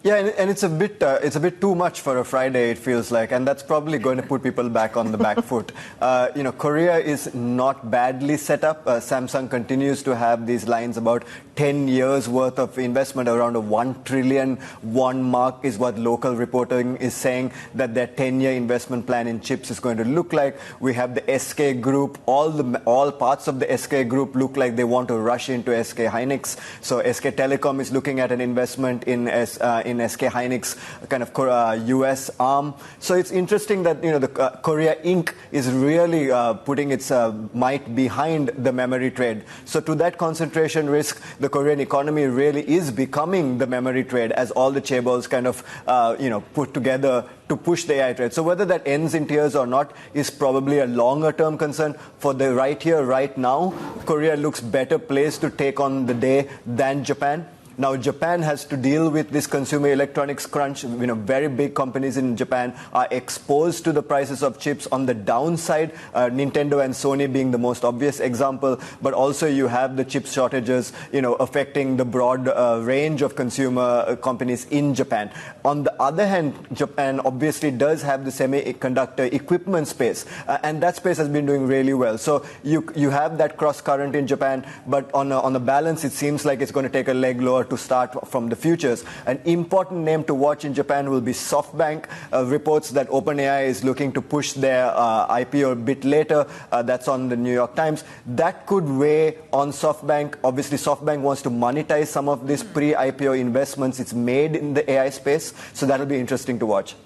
Yeah, and it's a bit too much for a Friday, it feels like, and that's probably going to put people back on the back foot. Korea is not badly set up. Samsung continues to have these lines about 10 years worth of investment, around a 1 trillion won mark is what local reporting is saying that their 10-year investment plan in chips is going to look like. We have the SK Group. All parts of the SK Group look like they want to rush into SK Hynix. So SK Telecom is looking at an investment in SK Hynix, kind of US arm. So it's interesting that the Korea Inc. is really putting its might behind the memory trade. So to that concentration risk, the Korean economy really is becoming the memory trade as all the chaebols kind of put together to push the AI trade. So whether that ends in tears or not is probably a longer term concern. For the right here, right now, Korea looks better placed to take on the day than Japan. Now, Japan has to deal with this consumer electronics crunch. Very big companies in Japan are exposed to the prices of chips on the downside, Nintendo and Sony being the most obvious example. But also you have the chip shortages, affecting the broad range of consumer companies in Japan. On the other hand, Japan obviously does have the semiconductor equipment space, and that space has been doing really well. So you have that cross current in Japan, but on the balance, it seems like it's going to take a leg lower to start from the futures. An important name to watch in Japan will be SoftBank. Reports that OpenAI is looking to push their IPO a bit later. That's on the New York Times. That could weigh on SoftBank. Obviously, SoftBank wants to monetize some of these pre-IPO investments it's made in the AI space. So that'll be interesting to watch.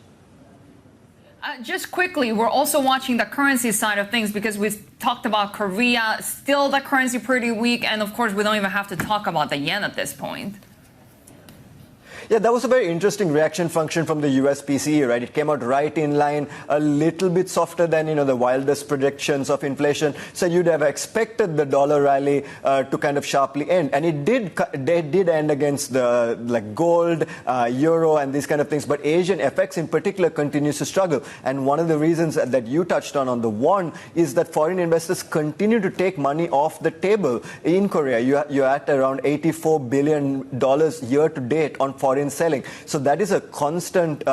Just quickly, we're also watching the currency side of things because we've talked about Korea. Still, the currency pretty weak. And of course, we don't even have to talk about the yen at this point. Yeah, that was a very interesting reaction function from the US PCE, right? It came out right in line, a little bit softer than, the wildest predictions of inflation. So you'd have expected the dollar rally to kind of sharply end. And it did end against the gold, euro, and these kind of things. But Asian FX in particular continues to struggle. And one of the reasons that you touched on the won is that foreign investors continue to take money off the table in Korea. You're at around $84 billion year to date on foreign selling. So that is a constant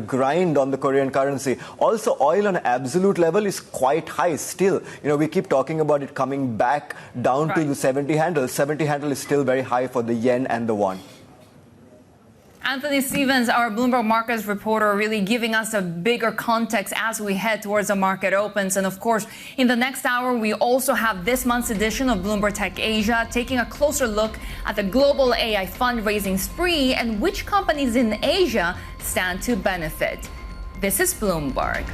grind on the Korean currency. Also, oil on an absolute level is quite high still. We keep talking about it coming back down to the 70 handle. 70 handle is still very high for the yen and the won. Anthony Stevens, our Bloomberg Markets reporter, really giving us a bigger context as we head towards the market opens. And of course, in the next hour, we also have this month's edition of Bloomberg Tech Asia, taking a closer look at the global AI fundraising spree and which companies in Asia stand to benefit. This is Bloomberg.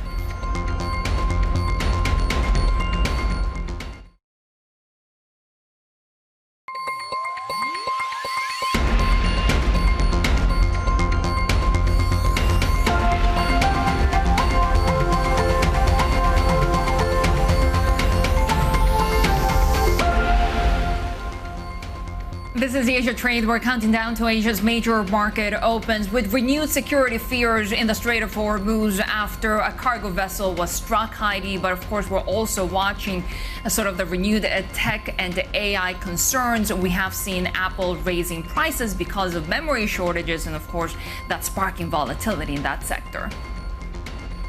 This is the Asia Trade. We're counting down to Asia's major market opens with renewed security fears in the Strait of Hormuz after a cargo vessel was struck, Haidi. But of course, we're also watching sort of the renewed tech and AI concerns. We have seen Apple raising prices because of memory shortages, and of course, that's sparking volatility in that sector.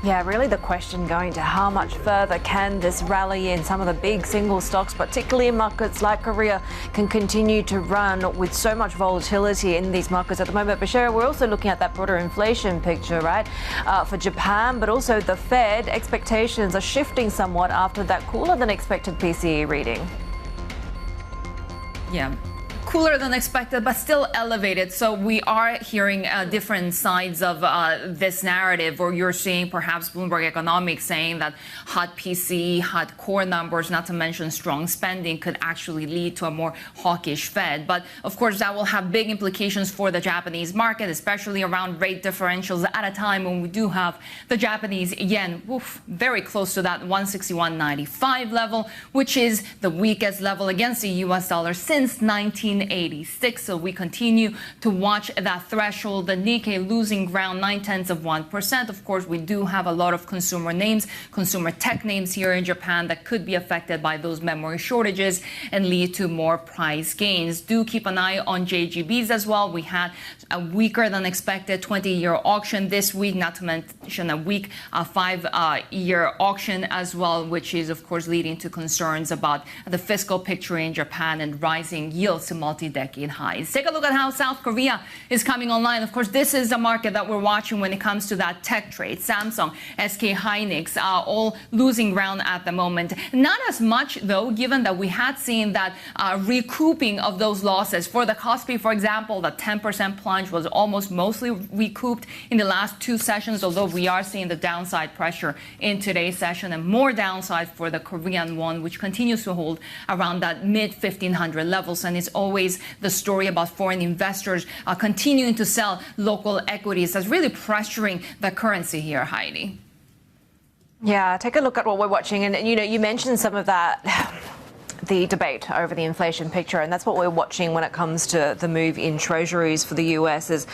Yeah, really the question going to how much further can this rally in some of the big single stocks, particularly in markets like Korea, can continue to run with so much volatility in these markets at the moment. But Shery, we're also looking at that broader inflation picture, right, for Japan, but also the Fed. Expectations are shifting somewhat after that cooler than expected PCE reading. Yeah. Cooler than expected, but still elevated. So we are hearing different sides of this narrative, where you're seeing perhaps Bloomberg Economics saying that hot PCE, hot core numbers, not to mention strong spending, could actually lead to a more hawkish Fed. But of course, that will have big implications for the Japanese market, especially around rate differentials at a time when we do have the Japanese yen very close to that 161.95 level, which is the weakest level against the US dollar since 1990. 1586. So we continue to watch that threshold. The Nikkei losing ground 0.9%. Of course, we do have a lot of consumer names, consumer tech names here in Japan that could be affected by those memory shortages and lead to more price gains. Do keep an eye on JGBs as well. We had a weaker than expected 20-year auction this week, not to mention a weak 5-year auction as well, which is, of course, leading to concerns about the fiscal picture in Japan and rising yields to multi-decade highs. Take a look at how South Korea is coming online. Of course, this is a market that we're watching when it comes to that tech trade. Samsung, SK Hynix, all losing ground at the moment. Not as much, though, given that we had seen that recouping of those losses. For the Kospi, for example, the 10% plunge was almost mostly recouped in the last 2 sessions, although we are seeing the downside pressure in today's session and more downside for the Korean won, which continues to hold around that mid-1500 levels. And it's always the story about foreign investors continuing to sell local equities that's really pressuring the currency here, Heidi. Yeah, take a look at what we're watching. And, you mentioned some of that. The debate over the inflation picture, and that's what we're watching when it comes to the move in treasuries for the US. Is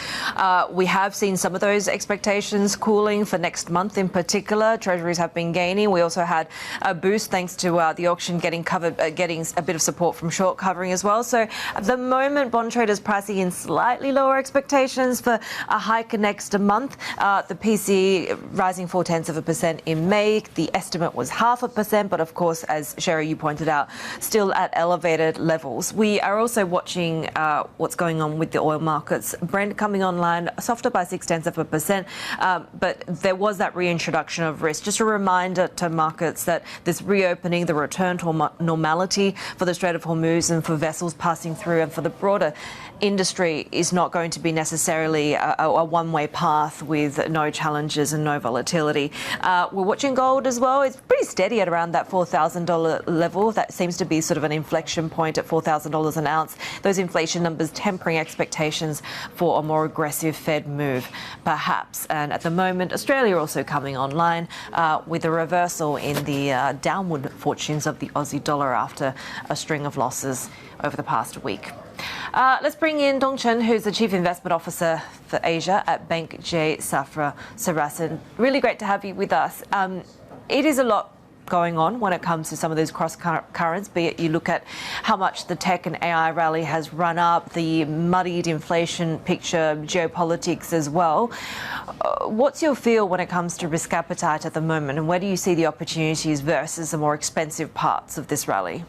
we have seen some of those expectations cooling for next month in particular. Treasuries have been gaining. We also had a boost thanks to the auction getting a bit of support from short covering as well. So at the moment, bond traders pricing in slightly lower expectations for a hike next month. The PCE rising 0.4% in May. The estimate was 0.5%, but of course, as Shery, you pointed out, still at elevated levels. We are also watching what's going on with the oil markets. Brent coming online softer by 0.6%, but there was that reintroduction of risk. Just a reminder to markets that this reopening, the return to normality for the Strait of Hormuz and for vessels passing through and for the broader industry is not going to be necessarily a one-way path with no challenges and no volatility. We're watching gold as well. It's pretty steady at around that $4,000 level. That seems to be sort of an inflection point at $4,000 an ounce. Those inflation numbers tempering expectations for a more aggressive Fed move, perhaps. And at the moment, Australia also coming online with a reversal in the downward fortunes of the Aussie dollar after a string of losses over the past week. Let's bring in Chen, who's the Chief Investment Officer for Asia at Bank J Safra Sarasin. Really great to have you with us. It is a lot going on when it comes to some of those cross currents, be it you look at how much the tech and AI rally has run up, the muddied inflation picture, geopolitics as well. What's your feel when it comes to risk appetite at the moment, and where do you see the opportunities versus the more expensive parts of this rally?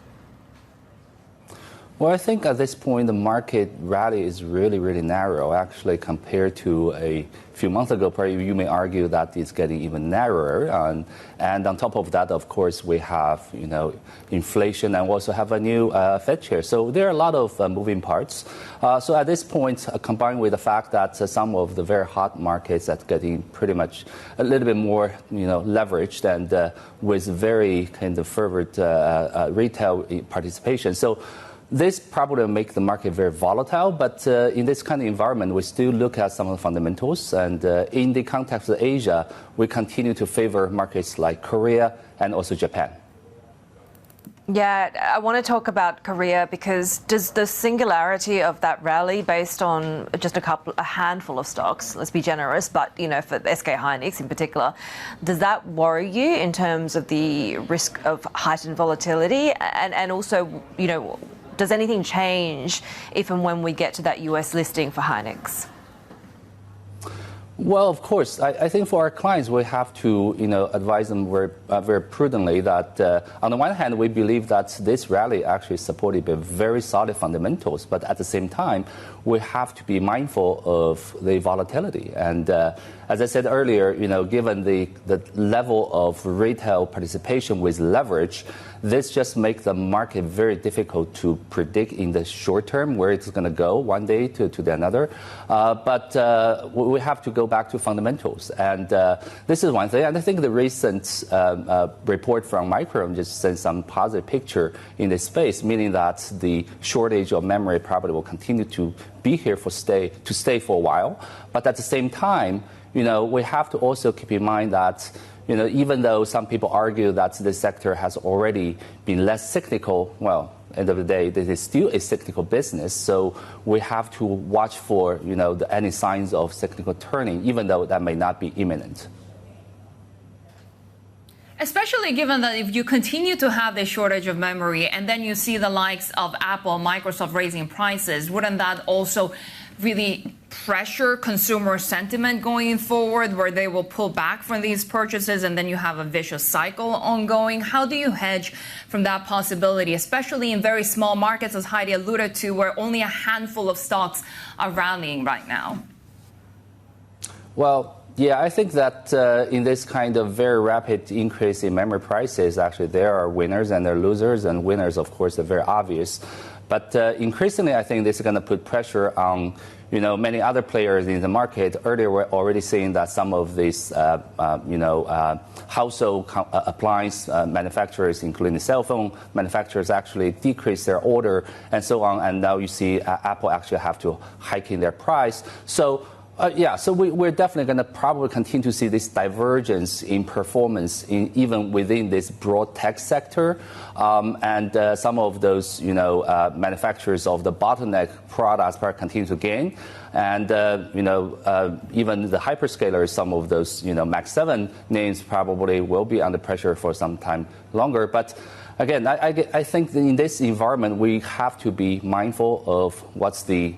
Well, I think at this point, the market rally is really, really narrow, actually, compared to a few months ago. Probably you may argue that it's getting even narrower. And on top of that, of course, we have, inflation, and we also have a new Fed chair. So there are a lot of moving parts. So at this point, combined with the fact that some of the very hot markets are getting pretty much a little bit more, leveraged and with very kind of fervent retail participation. So this probably will make the market very volatile, but in this kind of environment, we still look at some of the fundamentals. And in the context of Asia, we continue to favor markets like Korea and also Japan. Yeah, I want to talk about Korea because does the singularity of that rally based on just a handful of stocks, let's be generous, but, for SK Hynix in particular, does that worry you in terms of the risk of heightened volatility? And also, does anything change if and when we get to that US listing for Hynix? Well, of course, I think for our clients, we have to, advise them very prudently that on the one hand, we believe that this rally actually is supported by very solid fundamentals, but at the same time, we have to be mindful of the volatility. And as I said earlier, given the level of retail participation with leverage, this just makes the market very difficult to predict in the short term where it's going to go one day to the another. But we have to go back to fundamentals. And this is one thing. And I think the recent report from Micron just sent some positive picture in this space, meaning that the shortage of memory probably will continue to be here to stay for a while. But at the same time, we have to also keep in mind that even though some people argue that this sector has already been less cyclical, well, end of the day, this is still a cyclical business. So we have to watch for, any signs of cyclical turning, even though that may not be imminent. Especially given that if you continue to have this shortage of memory and then you see the likes of Apple, Microsoft raising prices, wouldn't that also really pressure consumer sentiment going forward, where they will pull back from these purchases and then you have a vicious cycle ongoing? How do you hedge from that possibility, especially in very small markets, as Heidi alluded to, where only a handful of stocks are rallying right now? Well, yeah, I think that in this kind of very rapid increase in memory prices, actually there are winners and there are losers, and winners, of course, are very obvious. But increasingly, I think this is going to put pressure on, many other players in the market. Earlier, we're already seeing that some of these, household appliance manufacturers, including cell phone manufacturers, actually decrease their order and so on. And now you see Apple actually have to hike in their price. So we're definitely going to probably continue to see this divergence in performance even within this broad tech sector. And some of those, manufacturers of the bottleneck products probably continue to gain. And, even the hyperscalers, some of those, Max 7 names probably will be under pressure for some time longer. But again, I think in this environment, we have to be mindful of what's the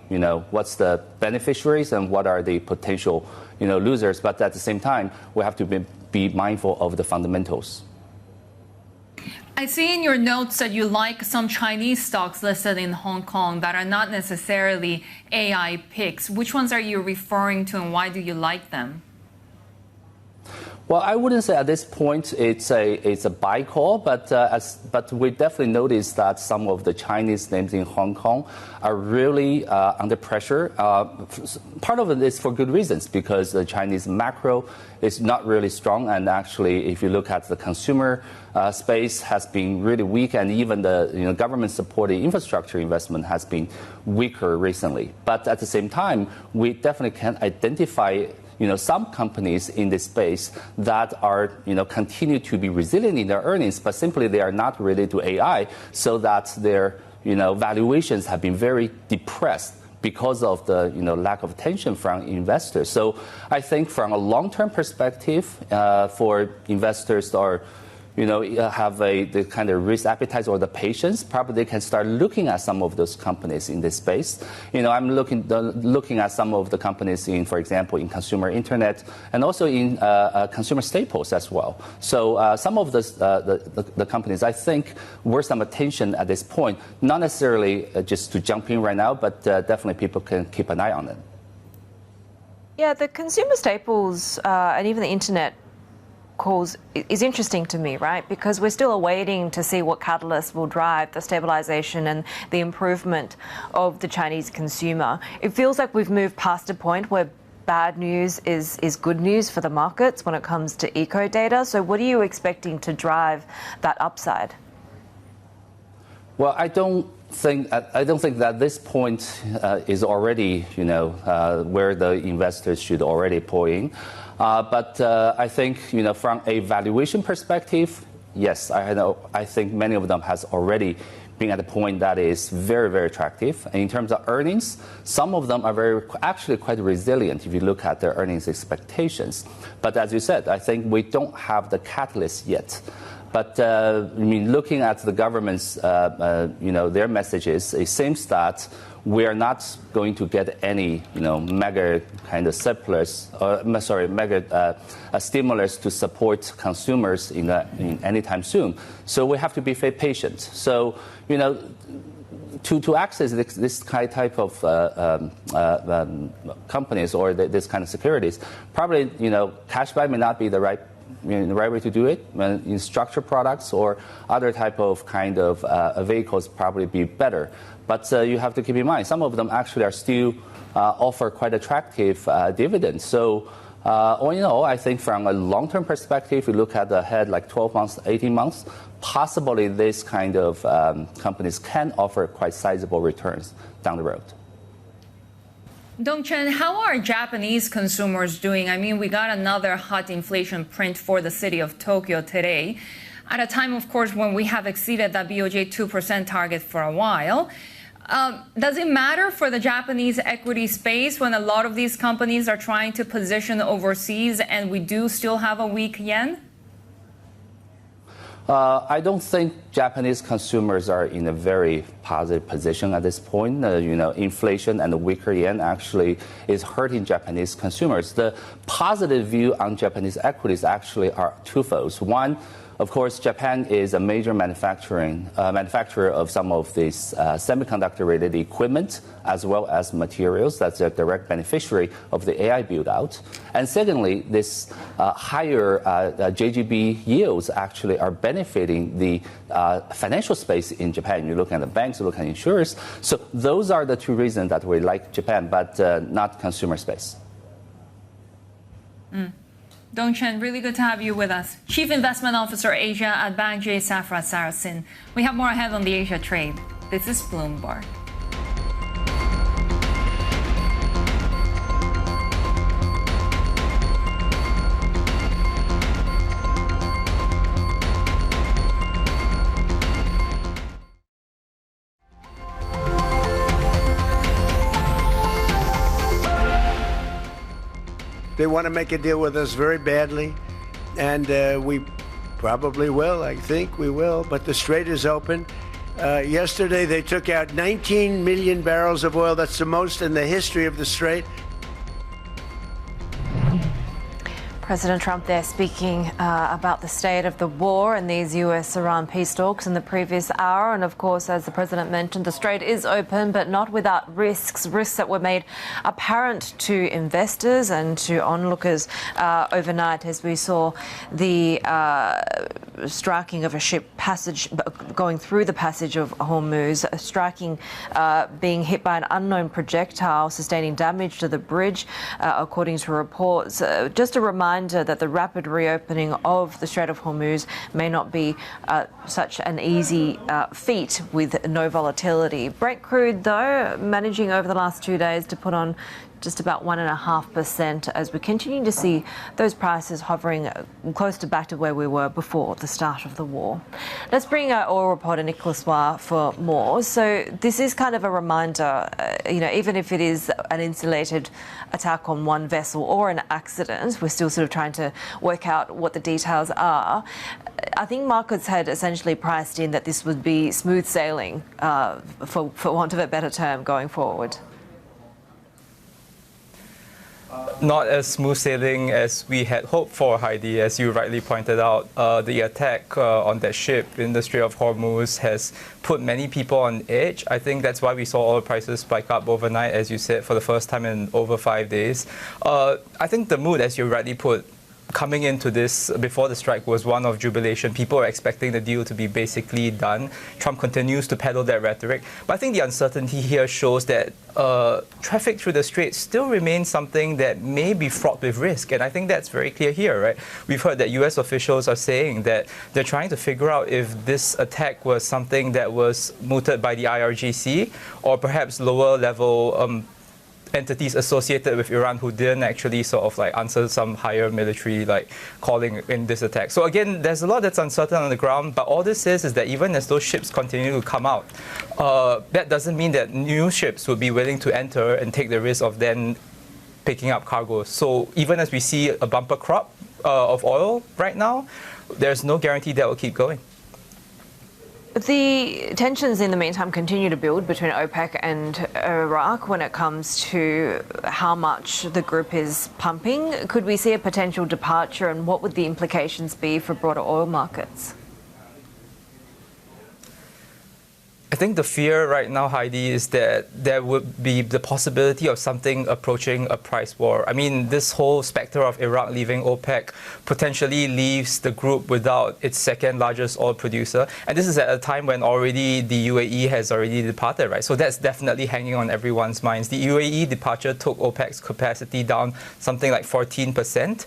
beneficiaries and what are the potential, losers. But at the same time, we have to be mindful of the fundamentals. I see in your notes that you like some Chinese stocks listed in Hong Kong that are not necessarily AI picks. Which ones are you referring to, and why do you like them? Well, I wouldn't say at this point it's a buy call, but we definitely noticed that some of the Chinese names in Hong Kong are really under pressure. Part of it is for good reasons, because the Chinese macro is not really strong, and actually, if you look at the consumer space, has been really weak, and even the government-supported infrastructure investment has been weaker recently. But at the same time, we definitely can identify some companies in this space that are, continue to be resilient in their earnings, but simply they are not related to AI, so that their, valuations have been very depressed because of the, lack of attention from investors. So I think from a long-term perspective, for investors or have the kind of risk appetite or the patience, probably they can start looking at some of those companies in this space. I'm looking at some of the companies in, for example, in consumer internet and also in consumer staples as well. So some of the companies, I think, worth some attention at this point, not necessarily just to jump in right now, but definitely people can keep an eye on it. Yeah, the consumer staples and even the internet calls is interesting to me, right? Because we're still awaiting to see what catalyst will drive the stabilization and the improvement of the Chinese consumer. It feels like we've moved past a point where bad news is good news for the markets when it comes to eco data. So what are you expecting to drive that upside? Well, I don't think that this point is already, where the investors should already pour in. But I think, from a valuation perspective, yes, I think many of them has already been at a point that is very, very attractive. And in terms of earnings, some of them are actually quite resilient if you look at their earnings expectations. But as you said, I think we don't have the catalyst yet. But looking at the government's, their messages, it seems that we are not going to get any, mega kind of surplus, mega stimulus to support consumers in anytime soon. So we have to be very patient. So, to access this type of companies or this kind of securities, probably, cash buy may not be the right way to do it. In structured products or other type of kind of vehicles probably be better. But you have to keep in mind, some of them actually are still offer quite attractive dividends. So all in all, I think from a long-term perspective, you look at ahead like 12 months, 18 months, possibly this kind of companies can offer quite sizable returns down the road. Chen, how are Japanese consumers doing? I mean, we got another hot inflation print for the city of Tokyo today, at a time, of course, when we have exceeded that BOJ 2% target for a while. Does it matter for the Japanese equity space when a lot of these companies are trying to position overseas and we do still have a weak yen? I don't think Japanese consumers are in a very positive position at this point. Inflation and the weaker yen actually is hurting Japanese consumers. The positive view on Japanese equities actually are twofold. One, of course, Japan is a major manufacturer of some of these semiconductor-related equipment as well as materials. That's a direct beneficiary of the AI build-out. And secondly, this higher JGB yields actually are benefiting the financial space in Japan. You look at the banks, you look at insurers. So those are the two reasons that we like Japan, but not consumer space. Chen, really good to have you with us. Chief Investment Officer Asia at Bank J. Safra Sarasin. We have more ahead on the Asia trade. This is Bloomberg. They want to make a deal with us very badly, and we probably will. I think we will, but the Strait is open. Yesterday, they took out 19 million barrels of oil. That's the most in the history of the Strait. President Trump there speaking about the state of the war and these US-Iran peace talks in the previous hour. And of course, as the president mentioned, the Strait is open, but not without risks that were made apparent to investors and to onlookers overnight as we saw the striking of a ship going through the passage of Hormuz, being hit by an unknown projectile, sustaining damage to the bridge, according to reports. Just a reminder that the rapid reopening of the Strait of Hormuz may not be such an easy feat with no volatility. Brent crude, though, managing over the last 2 days to put on just about 1.5% as we continue to see those prices hovering close to back to where we were before the start of the war. Let's bring our oil reporter Nicholas Wah for more. So this is kind of a reminder, even if it is an insulated attack on one vessel or an accident, we're still sort of trying to work out what the details are. I think markets had essentially priced in that this would be smooth sailing, for want of a better term, going forward. Not as smooth sailing as we had hoped for, Heidi. As you rightly pointed out, the attack on that ship in the Strait of Hormuz has put many people on edge. I think that's why we saw oil prices spike up overnight, as you said, for the first time in over 5 days. I think the mood, as you rightly put, coming into this before the strike was one of jubilation. People are expecting the deal to be basically done. Trump continues to peddle that rhetoric. But I think the uncertainty here shows that traffic through the Strait still remains something that may be fraught with risk. And I think that's very clear here, right? We've heard that US officials are saying that they're trying to figure out if this attack was something that was mooted by the IRGC or perhaps lower level entities associated with Iran who didn't actually sort of like answer some higher military calling in this attack. So again, there's a lot that's uncertain on the ground, but all this says is that even as those ships continue to come out, that doesn't mean that new ships will be willing to enter and take the risk of then picking up cargo. So even as we see a bumper crop of oil right now, there's no guarantee that will keep going. The tensions in the meantime continue to build between OPEC and Iraq when it comes to how much the group is pumping. Could we see a potential departure, and what would the implications be for broader oil markets? I think the fear right now, Heidi, is that there would be the possibility of something approaching a price war. I mean, this whole specter of Iraq leaving OPEC potentially leaves the group without its second largest oil producer. And this is at a time when already the UAE has already departed, right? So that's definitely hanging on everyone's minds. The UAE departure took OPEC's capacity down something like 14%.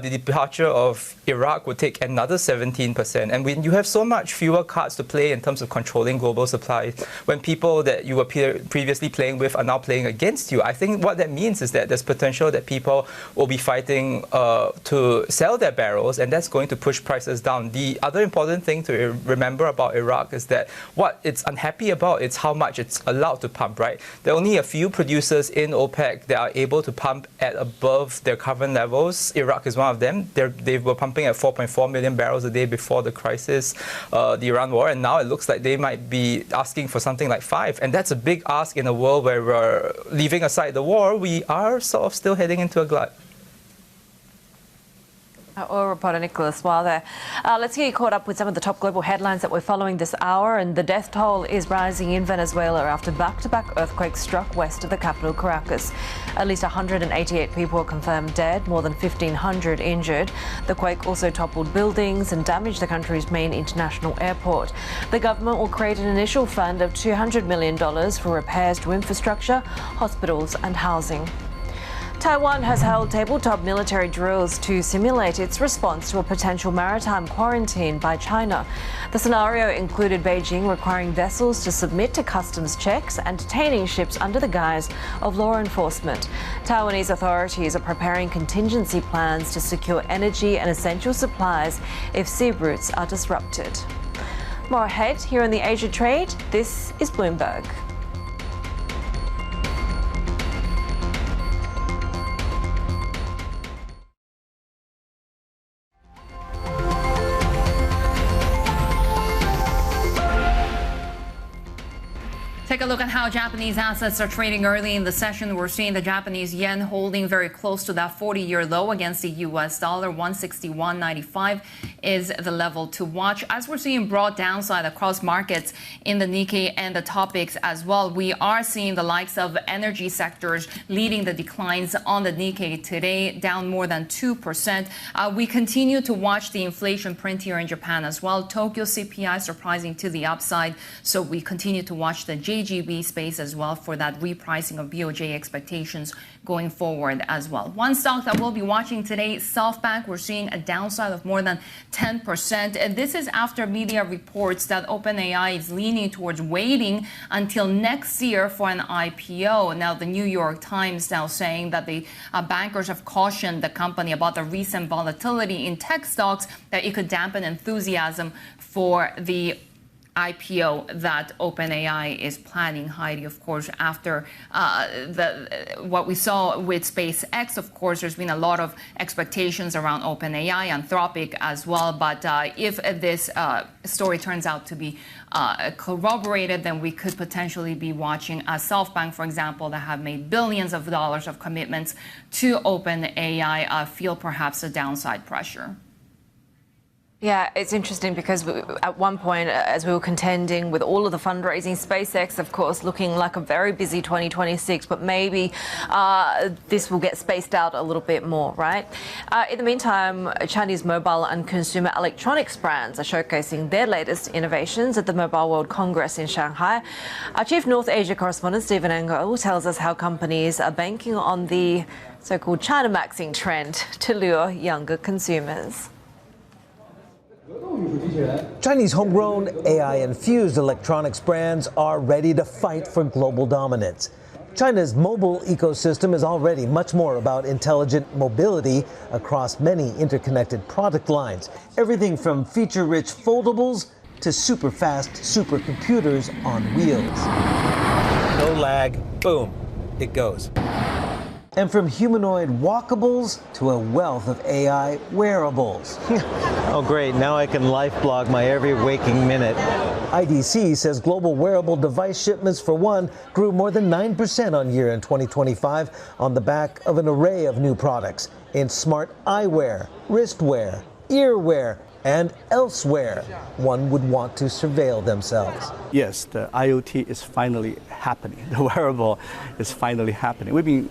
The departure of Iraq would take another 17%. And when you have so much fewer cards to play in terms of controlling global supply, Ameriprise, when people that you were previously playing with are now playing against you. I think what that means is that there's potential that people will be fighting to sell their barrels, and that's going to push prices down. The other important thing to remember about Iraq is that what it's unhappy about is how much it's allowed to pump, right? There are only a few producers in OPEC that are able to pump at above their current levels. Iraq is one of them. They were pumping at 4.4 million barrels a day before the crisis, the Iran war, and now it looks like they might be asking for something like 5. And that's a big ask in a world where we're leaving aside the war, we are sort of still heading into a glut. Oil reporter Nicholas Weil there. Let's get you caught up with some of the top global headlines that we're following this hour. And the death toll is rising in Venezuela after back-to-back earthquakes struck west of the capital, Caracas. At least 188 people are confirmed dead, more than 1,500 injured. The quake also toppled buildings and damaged the country's main international airport. The government will create an initial fund of $200 million for repairs to infrastructure, hospitals and housing. Taiwan has held tabletop military drills to simulate its response to a potential maritime quarantine by China. The scenario included Beijing requiring vessels to submit to customs checks and detaining ships under the guise of law enforcement. Taiwanese authorities are preparing contingency plans to secure energy and essential supplies if sea routes are disrupted. More ahead here in the Asia Trade, this is Bloomberg. Take a look at how Japanese assets are trading early in the session. We're seeing the Japanese yen holding very close to that 40-year low against the U.S. dollar. 161.95 is the level to watch. As we're seeing broad downside across markets in the Nikkei and the topics as well, we are seeing the likes of energy sectors leading the declines on the Nikkei today, down more than 2%. We continue to watch the inflation print here in Japan as well. Tokyo CPI surprising to the upside. So we continue to watch the JGB space as well for that repricing of BOJ expectations going forward as well. One stock that we'll be watching today, SoftBank, we're seeing a downside of more than 10%. And this is after media reports that OpenAI is leaning towards waiting until next year for an IPO. Now, the New York Times now saying that the bankers have cautioned the company about the recent volatility in tech stocks, that it could dampen enthusiasm for the IPO that OpenAI is planning. Haidi, of course, after what we saw with SpaceX, of course, there's been a lot of expectations around OpenAI, Anthropic as well. But if this story turns out to be corroborated, then we could potentially be watching SoftBank, for example, that have made billions of dollars of commitments to OpenAI, feel perhaps a downside pressure. Yeah, it's interesting because at one point, as we were contending with all of the fundraising, SpaceX, of course, looking like a very busy 2026, but maybe this will get spaced out a little bit more, right? In the meantime, Chinese mobile and consumer electronics brands are showcasing their latest innovations at the Mobile World Congress in Shanghai. Our Chief North Asia correspondent, Stephen Engel, tells us how companies are banking on the so-called Chinamaxxing trend to lure younger consumers. Chinese homegrown, AI-infused electronics brands are ready to fight for global dominance. China's mobile ecosystem is already much more about intelligent mobility across many interconnected product lines. Everything from feature-rich foldables to super-fast supercomputers on wheels. No lag, boom, it goes. And from humanoid walkables to a wealth of AI wearables. Oh, great. Now I can life blog my every waking minute. IDC says global wearable device shipments, for one, grew more than 9% on year in 2025 on the back of an array of new products in smart eyewear, wristwear, earwear, and elsewhere one would want to surveil themselves. Yes, the IoT is finally happening. The wearable is finally happening. We've been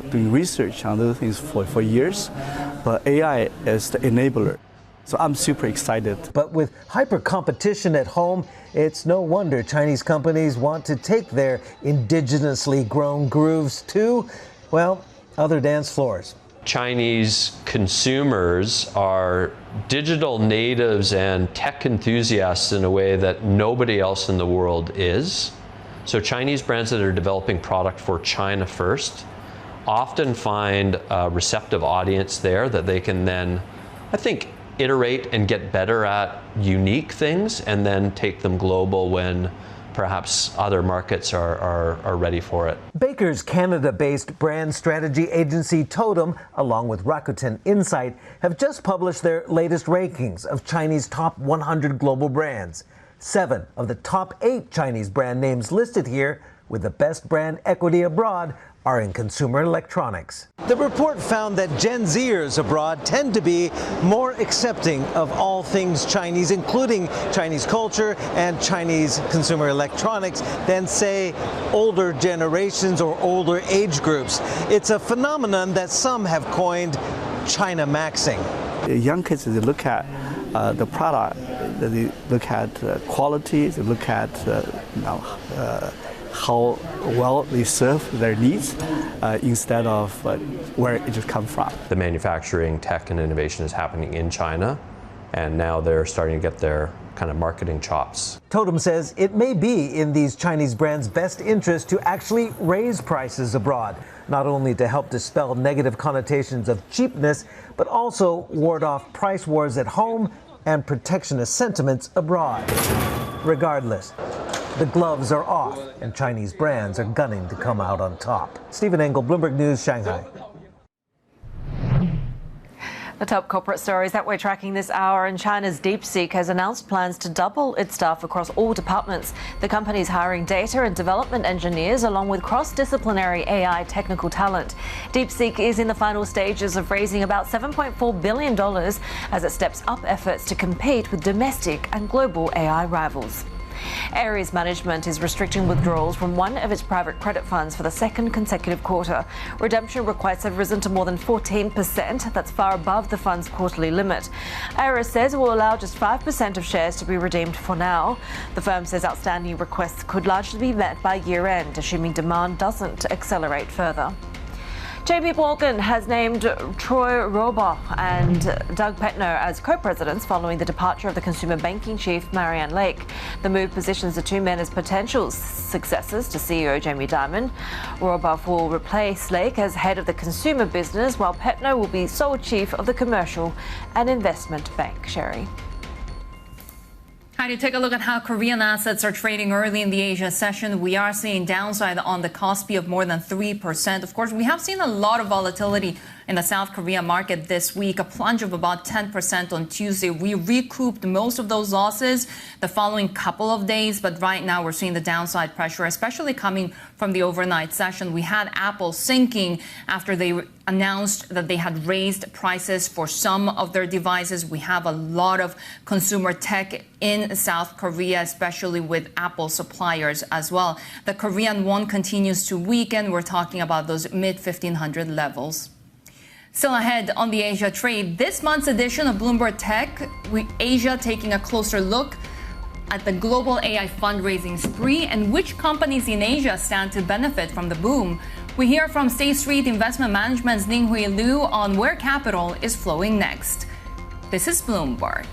doing research on those things for years, but AI is the enabler. So I'm super excited. But with hyper competition at home, it's no wonder Chinese companies want to take their indigenously grown grooves to, well, other dance floors. Chinese consumers are digital natives and tech enthusiasts in a way that nobody else in the world is. So Chinese brands that are developing product for China first often find a receptive audience there that they can then, I think, iterate and get better at unique things and then take them global when perhaps other markets are ready for it. Baker's Canada-based brand strategy agency Totem, along with Rakuten Insight, have just published their latest rankings of Chinese top 100 global brands. 7 of the top 8 Chinese brand names listed here, with the best brand equity abroad, are in consumer electronics. The report found that Gen Zers abroad tend to be more accepting of all things Chinese, including Chinese culture and Chinese consumer electronics, than, say, older generations or older age groups. It's a phenomenon that some have coined Chinamaxxing. Young kids, they look at the product, they look at quality, they look at how well they serve their needs instead of where it just comes from. The manufacturing, tech, and innovation is happening in China, and now they're starting to get their kind of marketing chops. Totem says it may be in these Chinese brands' best interest to actually raise prices abroad, not only to help dispel negative connotations of cheapness, but also ward off price wars at home and protectionist sentiments abroad. Regardless, the gloves are off, and Chinese brands are gunning to come out on top. Stephen Engel, Bloomberg News, Shanghai. The top corporate stories that we're tracking this hour, and China's DeepSeek has announced plans to double its staff across all departments. The company is hiring data and development engineers along with cross-disciplinary AI technical talent. DeepSeek is in the final stages of raising about $7.4 billion as it steps up efforts to compete with domestic and global AI rivals. Ares Management is restricting withdrawals from one of its private credit funds for the second consecutive quarter. Redemption requests have risen to more than 14%. That's far above the fund's quarterly limit. Ares says it will allow just 5% of shares to be redeemed for now. The firm says outstanding requests could largely be met by year-end, assuming demand doesn't accelerate further. JP Morgan has named Troy Rohrbach and Doug Petner as co-presidents following the departure of the consumer banking chief, Marianne Lake. The move positions the two men as potential successors to CEO Jamie Dimon. Rohrbach will replace Lake as head of the consumer business, while Petner will be sole chief of the commercial and investment bank. Shery. Heidi, take a look at how Korean assets are trading early in the Asia session. We are seeing downside on the Kospi of more than 3%. Of course, we have seen a lot of volatility in the South Korea market this week, a plunge of about 10% on Tuesday. We recouped most of those losses the following couple of days, but right now we're seeing the downside pressure, especially coming from the overnight session. We had Apple sinking after they announced that they had raised prices for some of their devices. We have a lot of consumer tech in South Korea, especially with Apple suppliers as well. The Korean won continues to weaken. We're talking about those mid-1500 levels. Still ahead on the Asia trade, this month's edition of Bloomberg Tech, Asia taking a closer look at the global AI fundraising spree and which companies in Asia stand to benefit from the boom. We hear from State Street Investment Management's Ning Hui Liu on where capital is flowing next. This is Bloomberg.